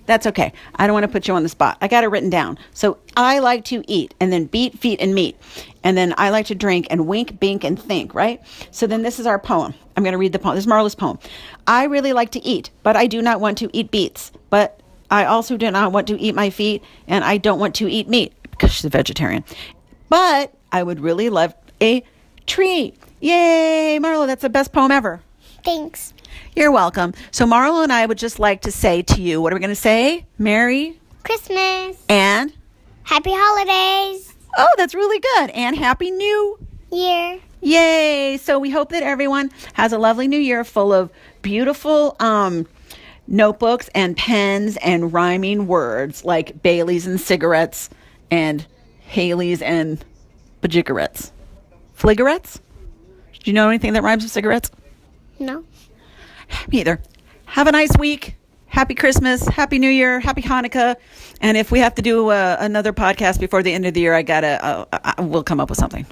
That's okay. I don't want to put you on the spot. I got it written down. So I like to eat, and then beat, feet, and meat. And then I like to drink and wink, bink, and think, right? So then this is our poem. I'm going to read the poem. This is Marla's poem. I really like to eat, but I do not want to eat beets. But I also do not want to eat my feet, and I don't want to eat meat because she's a vegetarian. But I would really love a tree. Yay, Marla, that's the best poem ever. Thanks. You're welcome. So Marla and I would just like to say to you, what are we going to say? Merry Christmas. And Happy holidays. Oh, that's really good. And Happy New Year. Yay. So we hope that everyone has a lovely new year full of beautiful notebooks and pens and rhyming words like Baileys and cigarettes and Haley's and bajigarettes. Fligarettes? Do you know anything that rhymes with cigarettes? No. Me either. Have a nice week. Happy Christmas. Happy New Year. Happy Hanukkah. And if we have to do another podcast before the end of the year, we'll come up with something.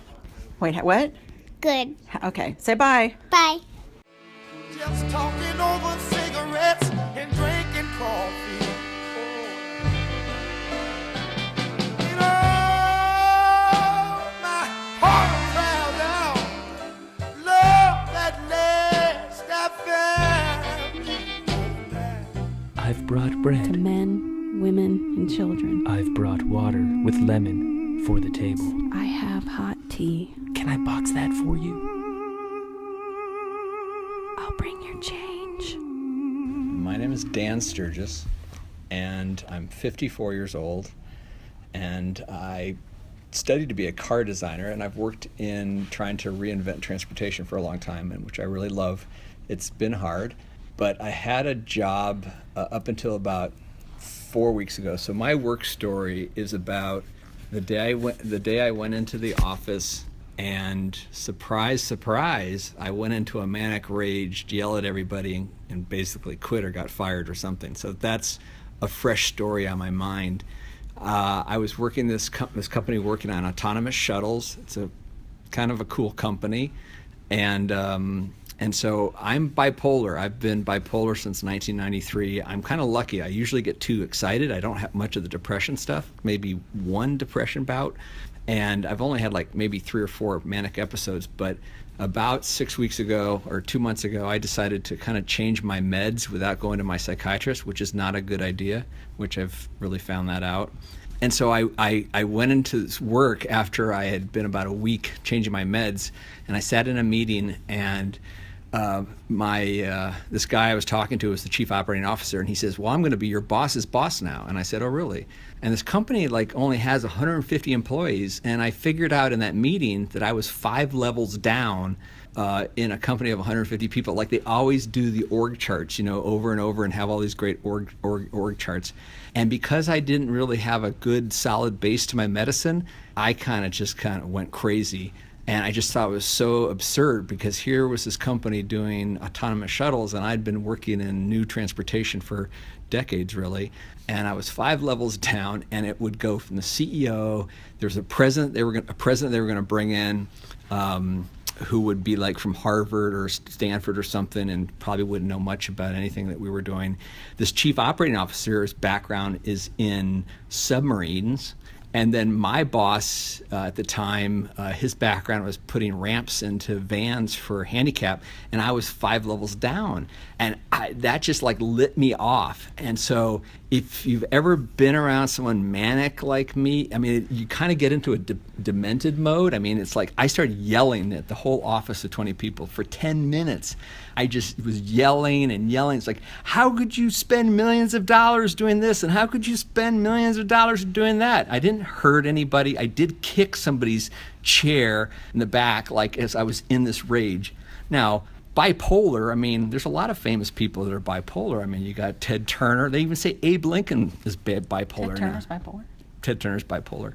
Wait, what? Good. Okay. Say bye. Bye. Just talking over cigarettes and drinking coffee. You know, my heart fell down. Love that last I found. I've brought bread to men, women, and children. I've brought water with lemon for the table. I have hot tea. Can I box that for you? I'll bring your change. My name is Dan Sturgis, and I'm 54 years old, and I studied to be a car designer, and I've worked in trying to reinvent transportation for a long time, and which I really love. It's been hard, but I had a job up until about 4 weeks ago. So my work story is about the day I went into the office, and surprise, surprise, I went into a manic rage, yelled at everybody, and basically quit or got fired or something. So that's a fresh story on my mind. I was working this company working on autonomous shuttles. It's a kind of a cool company, and so I'm bipolar. I've been bipolar since 1993. I'm kind of lucky. I usually get too excited. I don't have much of the depression stuff, maybe one depression bout, and I've only had like maybe 3 or 4 manic episodes. But about 6 weeks ago or 2 months ago, I decided to kind of change my meds without going to my psychiatrist, which is not a good idea, which I've really found that out. And so I went into this work after I had been about a week changing my meds, and I sat in a meeting, and this guy I was talking to was the chief operating officer, and he says, well, I'm going to be your boss's boss now. And I said, oh, really? And this company like only has 150 employees, and I figured out in that meeting that I was 5 levels down in a company of 150 people. Like, they always do the org charts, over and over, and have all these great org charts. And because I didn't really have a good solid base to my medicine, I kind of went crazy. And I just thought it was so absurd, because here was this company doing autonomous shuttles, and I'd been working in new transportation for decades, really. And I was 5 levels down, and it would go from the CEO. There's a president they were going to bring in, who would be like from Harvard or Stanford or something, and probably wouldn't know much about anything that we were doing. This chief operating officer's background is in submarines. And then my boss at the time, his background was putting ramps into vans for handicap, and I was 5 levels down. And that just like lit me off. And so if you've ever been around someone manic like me, I mean, you kind of get into a demented mode. I mean, it's like I started yelling at the whole office of 20 people for 10 minutes. I just was yelling and yelling. It's like, how could you spend millions of dollars doing this? And how could you spend millions of dollars doing that? I didn't hurt anybody. I did kick somebody's chair in the back, like as I was in this rage. Now, bipolar, I mean, there's a lot of famous people that are bipolar. I mean, you got Ted Turner. They even say Abe Lincoln is bipolar. Ted Turner's bipolar? Ted Turner's bipolar.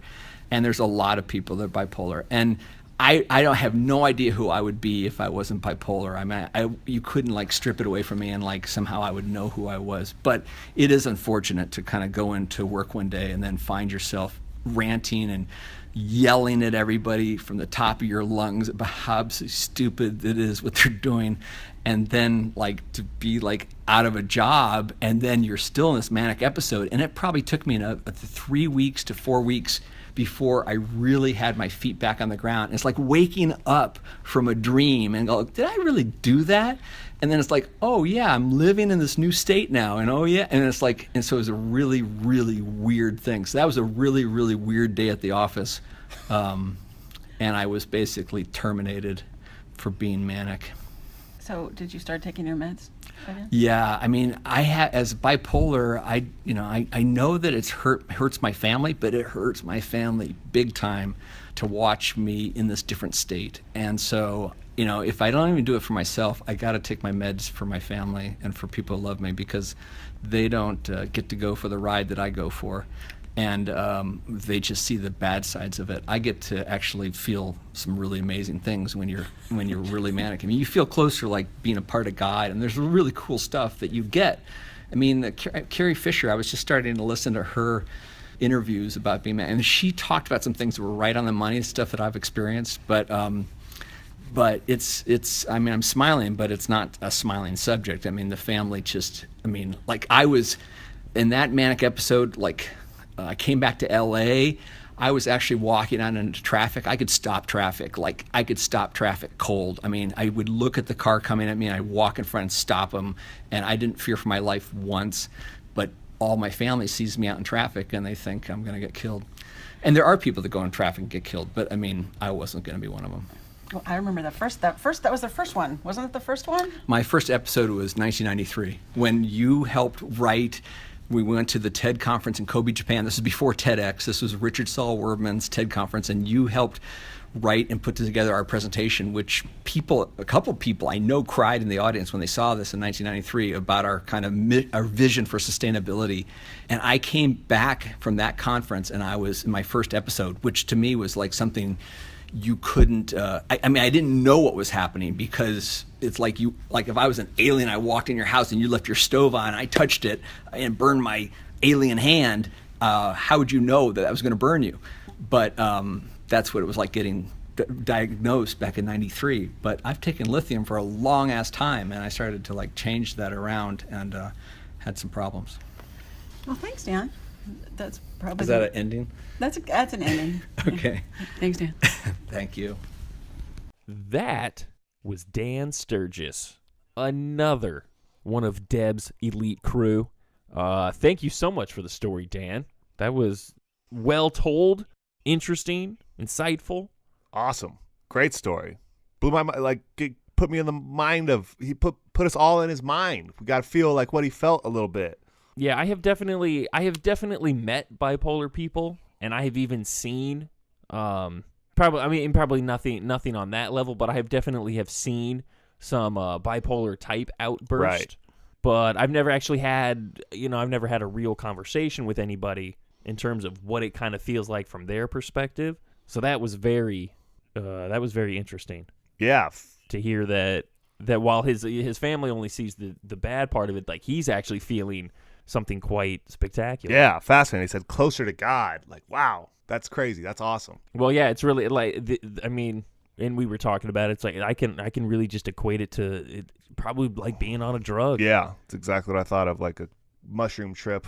And there's a lot of people that are bipolar. And I don't have no idea who I would be if I wasn't bipolar. I mean, you couldn't like strip it away from me and like somehow I would know who I was. But it is unfortunate to kind of go into work one day and then find yourself ranting and yelling at everybody from the top of your lungs about how absolutely stupid it is what they're doing, and then like to be like out of a job, and then you're still in this manic episode. And it probably took me 3 weeks to 4 weeks before I really had my feet back on the ground. It's like waking up from a dream and go, did I really do that? And then it's like, oh yeah, I'm living in this new state now, and oh yeah, and it's like, and so it was a really, really weird thing. So that was a really, really weird day at the office, and I was basically terminated for being manic. So did you start taking your meds? Yeah, I mean, as bipolar, I know that it hurts my family, but it hurts my family big time to watch me in this different state. And so, if I don't even do it for myself, I got to take my meds for my family and for people who love me, because they don't get to go for the ride that I go for. And they just see the bad sides of it. I get to actually feel some really amazing things when you're really manic. I mean, you feel closer like being a part of God, and there's really cool stuff that you get. I mean, Carrie Fisher, I was just starting to listen to her interviews about being manic, and she talked about some things that were right on the money, stuff that I've experienced. But it's. I mean, I'm smiling, but it's not a smiling subject. I mean, the family just. I mean, like I was in that manic episode, like. I came back to LA. I was actually walking out into traffic. I could stop traffic. Like, I could stop traffic cold. I mean, I would look at the car coming at me, and I'd walk in front and stop them. And I didn't fear for my life once. But all my family sees me out in traffic, and they think I'm going to get killed. And there are people that go in traffic and get killed. But, I mean, I wasn't going to be one of them. Well, I remember that was the first one. Wasn't it the first one? My first episode was 1993, when you helped write. We went to the TED conference in Kobe, Japan. This was before TEDx. This was Richard Saul Werman's TED conference, and you helped write and put together our presentation, which a couple people I know cried in the audience when they saw this in 1993 about our kind of our vision for sustainability. And I came back from that conference, and I was in my first episode, which to me was like something you couldn't. I mean, I didn't know what was happening, because it's like if I was an alien, I walked in your house and you left your stove on, I touched it and burned my alien hand, how would you know that was going to burn you? But that's what it was like getting diagnosed back in '93. But I've taken lithium for a long ass time, and I started to like change that around and had some problems. Well, thanks, Dan. That's probably. Is that an ending? That's an ending. Okay. Thanks, Dan. Thank you. That was Dan Sturgis, another one of Deb's elite crew. Thank you so much for the story, Dan. That was well told, interesting, insightful. Awesome. Great story. Blew my mind. Like, put me in the mind of, he put us all in his mind. We got to feel like what he felt a little bit. Yeah, I have definitely met bipolar people, and I have even seen, probably nothing on that level, but I have definitely seen some bipolar type outburst. Right. But I've never actually had, I've never had a real conversation with anybody in terms of what it kind of feels like from their perspective. So that was very interesting. Yeah. To hear that while his family only sees the bad part of it, like he's actually feeling something quite spectacular. Yeah, fascinating. He said closer to God. Like, wow, that's crazy. That's awesome. Well, yeah, it's really like, and we were talking about it. It's like I can really just equate it to it probably like being on a drug. Yeah, it's exactly what I thought of, like a mushroom trip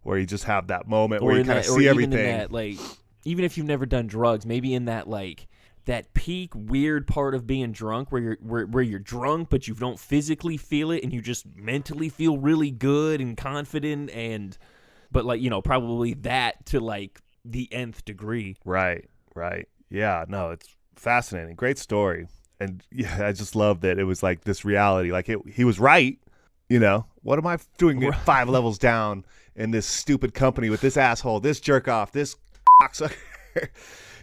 where you just have that moment where you kind of see everything. Even in that, like, even if you've never done drugs, maybe in that like that peak weird part of being drunk where you're drunk but you don't physically feel it and you just mentally feel really good and confident but like, probably that to like the nth degree. Right. Yeah, no, it's fascinating. Great story. And yeah, I just love that it was like this reality. Like he was right. What am I doing 5 levels down in this stupid company with this asshole, this jerk off, this cocksucker?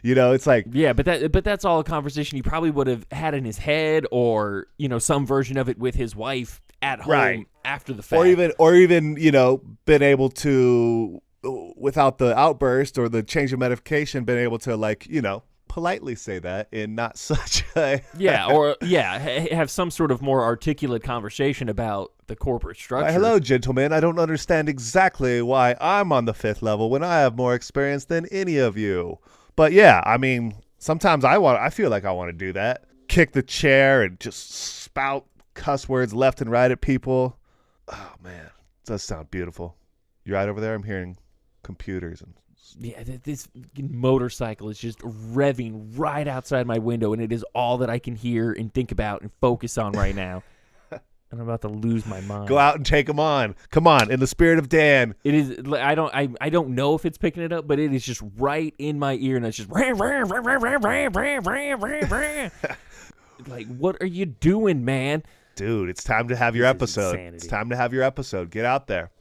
It's like, yeah, but that's all a conversation he probably would have had in his head, or some version of it with his wife at home after the fact, or even been able to, without the outburst or the change of medication, been able to like politely say that in not such a have some sort of more articulate conversation about the corporate structure. Hello, gentlemen. I don't understand exactly why I'm on the 5th level when I have more experience than any of you. But yeah, I mean, sometimes I feel like I want to do that. Kick the chair and just spout cuss words left and right at people. Oh man, it does sound beautiful. You right over there? I'm hearing computers and yeah, this motorcycle is just revving right outside my window, and it is all that I can hear and think about and focus on right now. And I'm about to lose my mind. Go out and take them on. Come on, in the spirit of Dan. It is. I don't know if it's picking it up, but it is just right in my ear, and it's just like, what are you doing, man? Dude, it's time to have your episode. It's time to have your episode. Get out there.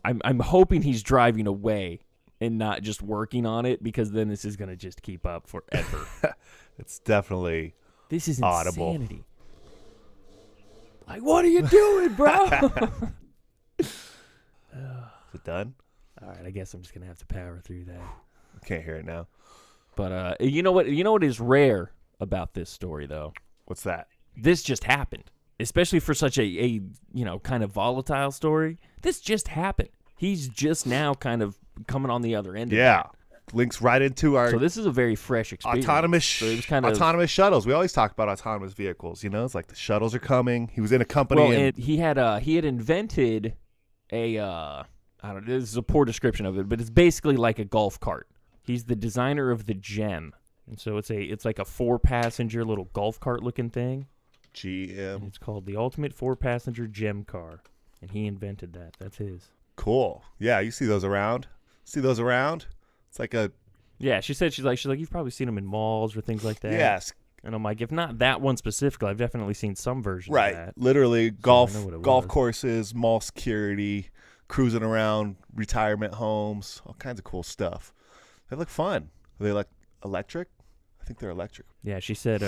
I'm hoping he's driving away and not just working on it, because then this is going to just keep up forever. It's definitely this is audible. Insanity. Like, what are you doing, bro? Is it done? All right, I guess I'm just going to have to power through that. I can't hear it now. But you know what is rare about this story, though? What's that? This just happened. Especially for such a kind of volatile story. This just happened. He's just now kind of coming on the other end of that. Links right into our... So this is a very fresh experience. Autonomous shuttles. We always talk about autonomous vehicles. It's like the shuttles are coming. He was in a company. Well, and he had invented a... I don't know, this is a poor description of it, but it's basically like a golf cart. He's the designer of the Gem. And so it's like a 4-passenger little golf cart looking thing. GM. And it's called the Ultimate 4-Passenger Gem Car. And he invented that. That's his. Cool. Yeah, you see those around? It's like a... Yeah, she's like, you've probably seen them in malls or things like that. Yes. And I'm like, if not that one specifically, I've definitely seen some version of that. Literally golf courses, mall security, cruising around, retirement homes, all kinds of cool stuff. They look fun. Are they like electric? I think they're electric. Yeah, she said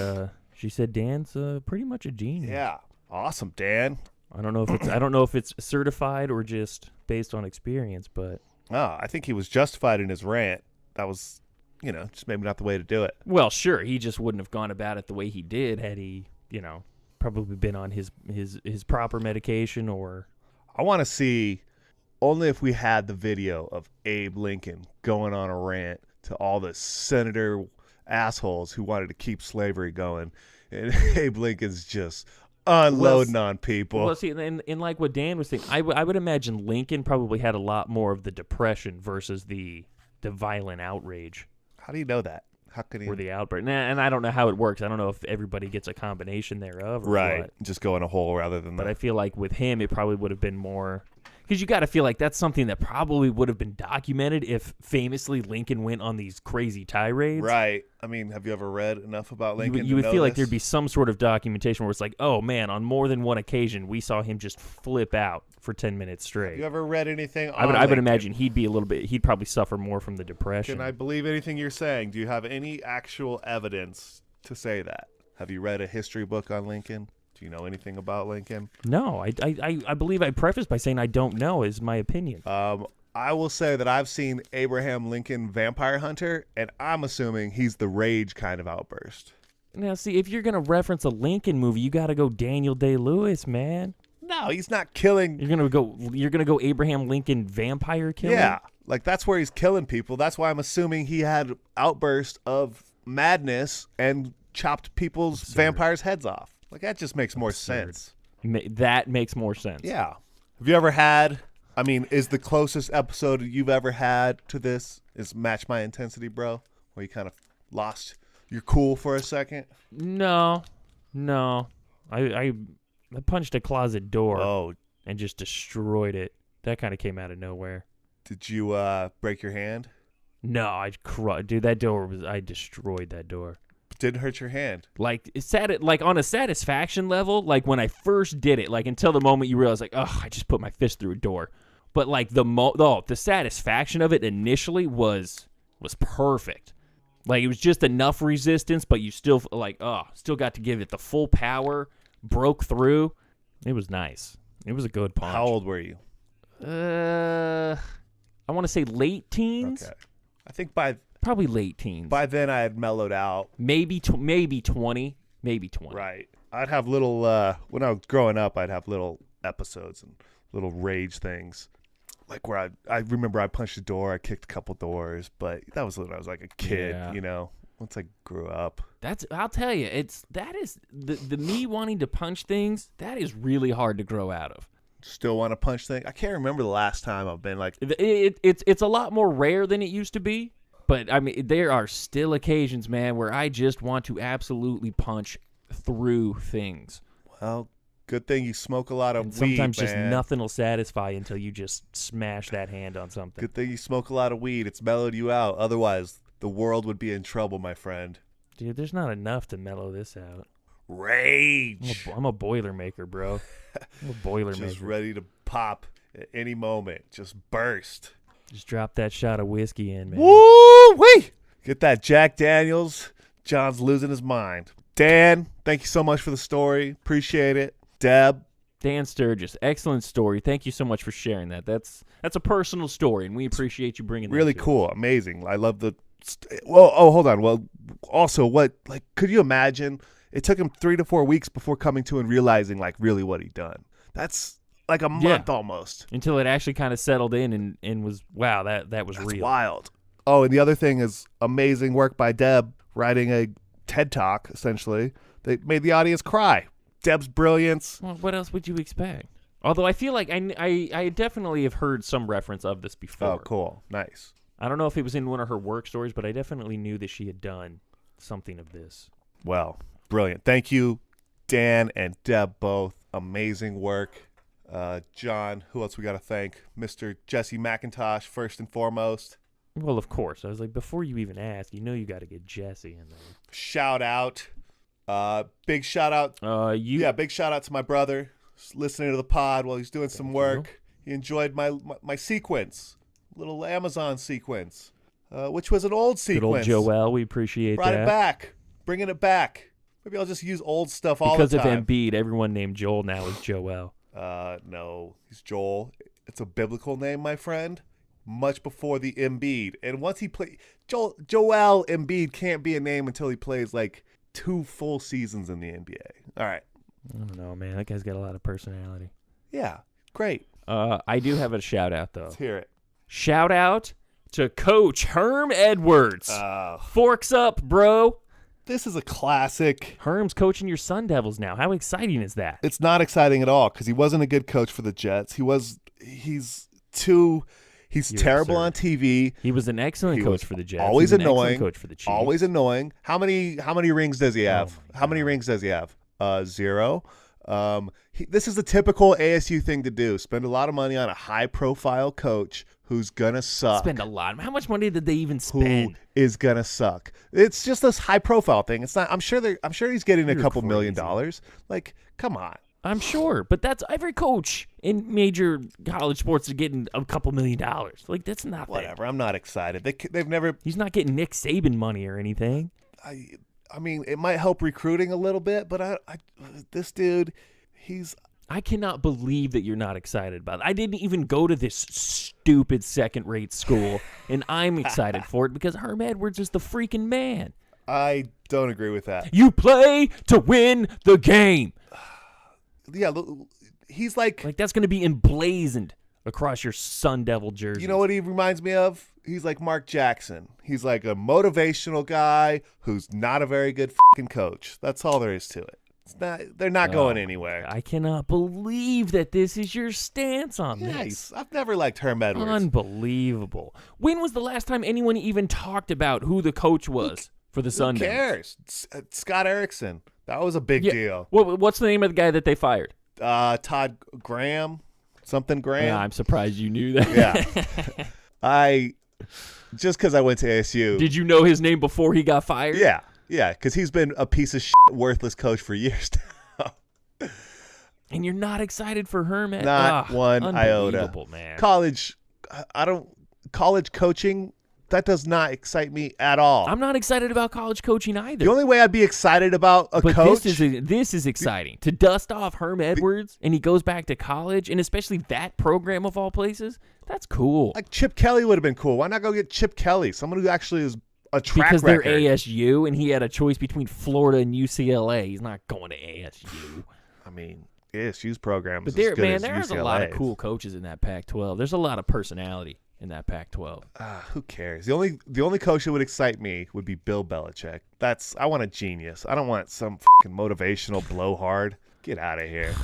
Dan's pretty much a genius. Yeah. Awesome, Dan. I don't know if it's certified or just based on experience, but I think he was justified in his rant. That was, just maybe not the way to do it. Well, sure, he just wouldn't have gone about it the way he did had he, probably been on his proper medication or... I want to see only if we had the video of Abe Lincoln going on a rant to all the senator assholes who wanted to keep slavery going. And Abe Lincoln's just unloading on people. Well, see, and like what Dan was saying, I would imagine Lincoln probably had a lot more of the depression versus the violent outrage. How do you know that? How could he? Or the outbreak. And I don't know how it works. I don't know if everybody gets a combination thereof or right. what. Just go in a hole rather than But I feel like with him, it probably would have been more... Because you got to feel like that's something that probably would have been documented if famously Lincoln went on these crazy tirades. Right. I mean, have you ever read enough about Lincoln? You would know feel like this? there'd be some sort of documentation where it's like, oh man, on more than one occasion, we saw him just flip out for 10 minutes straight. Have you ever read anything on I would Lincoln? imagine he'd probably suffer more from the depression. Can I believe anything you're saying? Do you have any actual evidence to say that? Have you read a history book on Lincoln? Do you know anything about Lincoln? No, I believe I prefaced by saying I don't know is my opinion. I will say that I've seen Abraham Lincoln Vampire Hunter, and I'm assuming he's the rage kind of outburst. Now, see, if you're going to reference a Lincoln movie, you got to go Daniel Day-Lewis, man. No, he's not killing. You're gonna go Abraham Lincoln vampire killing? Yeah, like that's where he's killing people. That's why I'm assuming he had outbursts of madness and chopped people's vampires' heads off. Like, that just makes more sense. That makes more sense. Yeah. Have you ever had, I mean, is the closest episode you've ever had to this is Match My Intensity, Bro? Where you kind of lost your cool for a second? No. I punched a closet door and just destroyed it. That kind of came out of nowhere. Did you break your hand? No, dude, I destroyed that door. Didn't hurt your hand. Like on a satisfaction level, like when I first did it, like until the moment you realize, like, oh, I just put my fist through a door. But like the satisfaction of it initially was perfect. Like it was just enough resistance, but you still still got to give it the full power. Broke through. It was nice. It was a good punch. How old were you? I want to say late teens. Okay. I think probably late teens. By then I had mellowed out. Maybe 20. Maybe 20. Right. I'd have little when I was growing up, I'd have little episodes and little rage things. Like where I remember I punched a door, I kicked a couple doors, but that was when I was like a kid, you know. Once I grew up. I'll tell you, that is the me wanting to punch things, that is really hard to grow out of. Still want to punch things? I can't remember the last time I've been like it's a lot more rare than it used to be, but I mean there are still occasions, man, where I just want to absolutely punch through things. Well, good thing you smoke a lot of weed, sometimes just man. nothing will satisfy until you just smash that hand on something. Good thing you smoke a lot of weed. It's mellowed you out. Otherwise, the world would be in trouble, my friend. Dude, there's not enough to mellow this out. Rage. I'm a Boilermaker, bro. I'm a Boilermaker. Just ready to pop at any moment. Just burst. Just drop that shot of whiskey in, man. Woo-wee! Get that Jack Daniels. John's losing his mind. Dan, thank you so much for the story. Appreciate it. Deb. Dan Sturgis, excellent story. Thank you so much for sharing that. That's a personal story, and we appreciate you bringing that Really to cool. us. Amazing. I love the... Well, hold on. Well, also, could you imagine? It took him 3 to 4 weeks before coming to and realizing, like, really what he'd done. That's like a month almost. Until it actually kind of settled in and was, wow, that was real. Wild. Oh, and the other thing is amazing work by Deb, writing a TED Talk, essentially. They made the audience cry. Deb's brilliance. Well, what else would you expect? Although I feel like I definitely have heard some reference of this before. Oh, cool. Nice. I don't know if it was in one of her work stories, but I definitely knew that she had done something of this. Well, brilliant. Thank you, Dan and Deb, both. Amazing work. John, who else we got to thank? Mr. Jesse McIntosh, first and foremost. Well, of course. I was like, before you even ask, you got to get Jesse in there. Shout out. Big shout out. Big shout out to my brother listening to the pod while he's doing some work. He enjoyed my sequence, little Amazon sequence, which was an old sequence. Good old Joel, we appreciate Brought that. it back, bringing it back. Maybe I'll just use old stuff all the time. Because of Embiid, everyone named Joel now is Joel. No, he's Joel. It's a biblical name, my friend. Much before the Embiid, and once he played, Joel Embiid can't be a name until he plays like 2 full seasons in the NBA. All right. I don't know, man. That guy's got a lot of personality. Yeah, great. I do have a shout out though. Let's hear it. Shout out to Coach Herm Edwards. Forks up, bro. This is a classic. Herm's coaching your Sun Devils now. How exciting is that? It's not exciting at all because he wasn't a good coach for the Jets. He's terrible on TV. He was an excellent coach for the Jets. Always He was an annoying. excellent coach for the Chiefs. Always annoying. How many rings does he have? Oh Rings does he have? 0. This is the typical ASU thing to do. Spend a lot of money on a high-profile coach who's gonna suck. Spend a lot. How much money did they even spend? Who is gonna suck? It's just this high-profile thing. It's not. I'm sure he's getting a couple $1 million. Like, come on. I'm sure, but that's every coach in major college sports is getting a couple $1 million. Like, that's not Whatever. I'm not excited. They've never. He's not getting Nick Saban money or anything. I mean, it might help recruiting a little bit, but this dude, I cannot believe that you're not excited about it. I didn't even go to this stupid second-rate school, and I'm excited for it because Herm Edwards is the freaking man. I don't agree with that. You play to win the game. Yeah, he's like that's going to be emblazoned across your Sun Devil jersey. You know what he reminds me of? He's like Mark Jackson. He's like a motivational guy who's not a very good fucking coach. That's all there is to it. They're not going anywhere. I cannot believe that this is your stance on this. I've never liked Herm Edwards. Unbelievable. When was the last time anyone even talked about who the coach was for the Sun Devils? Who cares? Scott Erickson. That was a big deal. What's the name of the guy that they fired? Todd Graham. Something Graham. Yeah, I'm surprised you knew that. Yeah. Just because I went to ASU. Did you know his name before he got fired? Yeah. Yeah, because he's been a piece of shit, worthless coach for years now. And you're not excited for Herm? Not one iota. Man. College coaching, that does not excite me at all. I'm not excited about college coaching either. The only way I'd be excited about a coach. This is exciting. To dust off Herm Edwards and he goes back to college, and especially that program of all places, that's cool. Like Chip Kelly would have been cool. Why not go get Chip Kelly? Someone who actually is a track because record. They're ASU, and he had a choice between Florida and UCLA. He's not going to ASU. I mean, ASU's program is but as good as there's UCLA's. a lot of cool coaches in that Pac-12. There's a lot of personality in that Pac-12. Who cares? The only coach that would excite me would be Bill Belichick. I want a genius. I don't want some fucking motivational blowhard. Get out of here.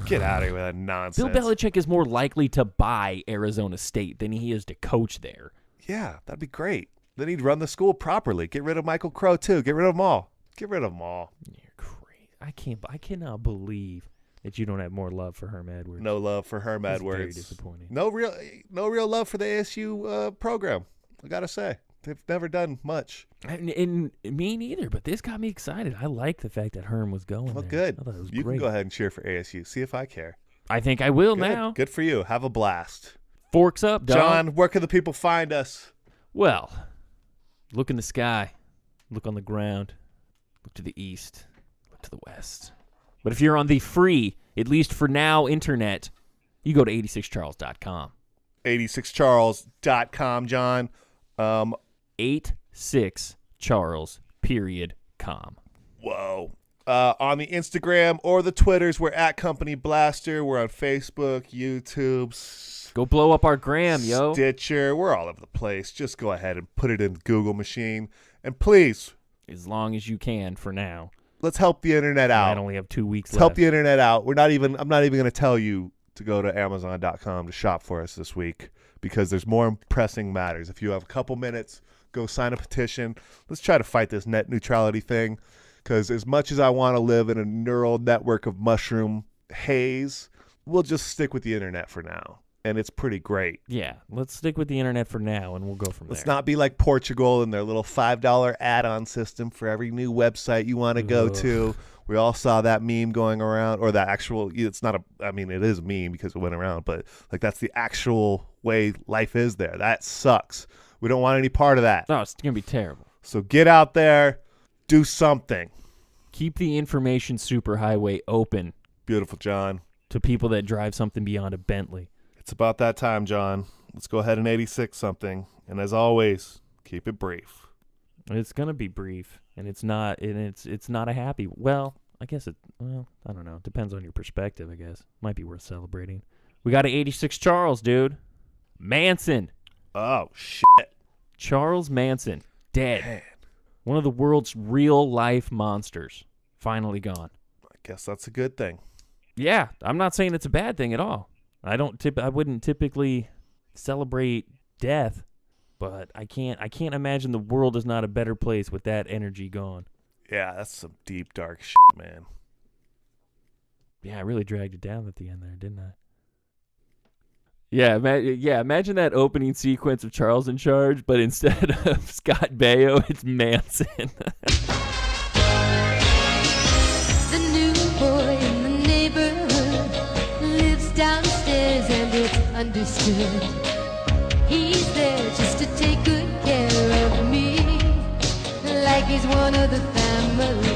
Get out of here with that nonsense. Bill Belichick is more likely to buy Arizona State than he is to coach there. Yeah, that'd be great. Then he'd run the school properly. Get rid of Michael Crow too. Get rid of them all. Get rid of them all. You're crazy. I cannot believe that you don't have more love for Herm Edwards. No love for Herm Edwards. Very disappointing. No real love for the ASU program. I gotta say, they've never done much. And me neither. But this got me excited. I like the fact that Herm was going. Well, there. good. I thought it was you great. can go ahead and cheer for ASU. See if I care. I think I will Good. now. Good for you. Have a blast. Forks up, dog. John. Where can the people find us? Well, look in the sky. Look on the ground. Look to the east. Look to the west. But if you're on the free, at least for now, internet, you go to 86charles.com. 86charles.com, John. 86charles.com. Whoa. On the Instagram or the Twitters, we're at Company Blaster. We're on Facebook, YouTube. Go blow up our gram, yo. Stitcher. We're all over the place. Just go ahead and put it in the Google machine. And please, as long as you can for now, let's help the internet out. I only have 2 weeks left. Help the internet out. I'm not even going to tell you to go to Amazon.com to shop for us this week because there's more pressing matters. If you have a couple minutes, go sign a petition. Let's try to fight this net neutrality thing because as much as I want to live in a neural network of mushroom haze, we'll just stick with the internet for now. And it's pretty great. Yeah, let's stick with the internet for now, and we'll go from there. Let's not be like Portugal and their little $5 add-on system for every new website you want to go to. We all saw that meme going around, or that actual. It's not a. I mean, it is a meme because it went around, but like that's the actual way life is there. That sucks. We don't want any part of that. No, it's gonna be terrible. So get out there, do something. Keep the information superhighway open. Beautiful, John. To people that drive something beyond a Bentley. It's about that time, John. Let's go ahead and 86 something. And as always, keep it brief. It's gonna be brief, and it's not. And it's not a happy. Well, I guess it. Well, I don't know. It depends on your perspective. I guess might be worth celebrating. We got an 86 Charles, dude. Manson. Oh, shit. Charles Manson. Dead. Man. One of the world's real-life monsters. Finally gone. I guess that's a good thing. Yeah, I'm not saying it's a bad thing at all. I wouldn't typically celebrate death, but I can't imagine the world is not a better place with that energy gone. Yeah, that's some deep, dark shit, man. Yeah, I really dragged it down at the end there, didn't I? Yeah, imagine that opening sequence of Charles in Charge, but instead of Scott Baio, it's Manson. The new boy in the neighborhood lives downstairs and it's understood. He's there just to take good care of me, like he's one of the family.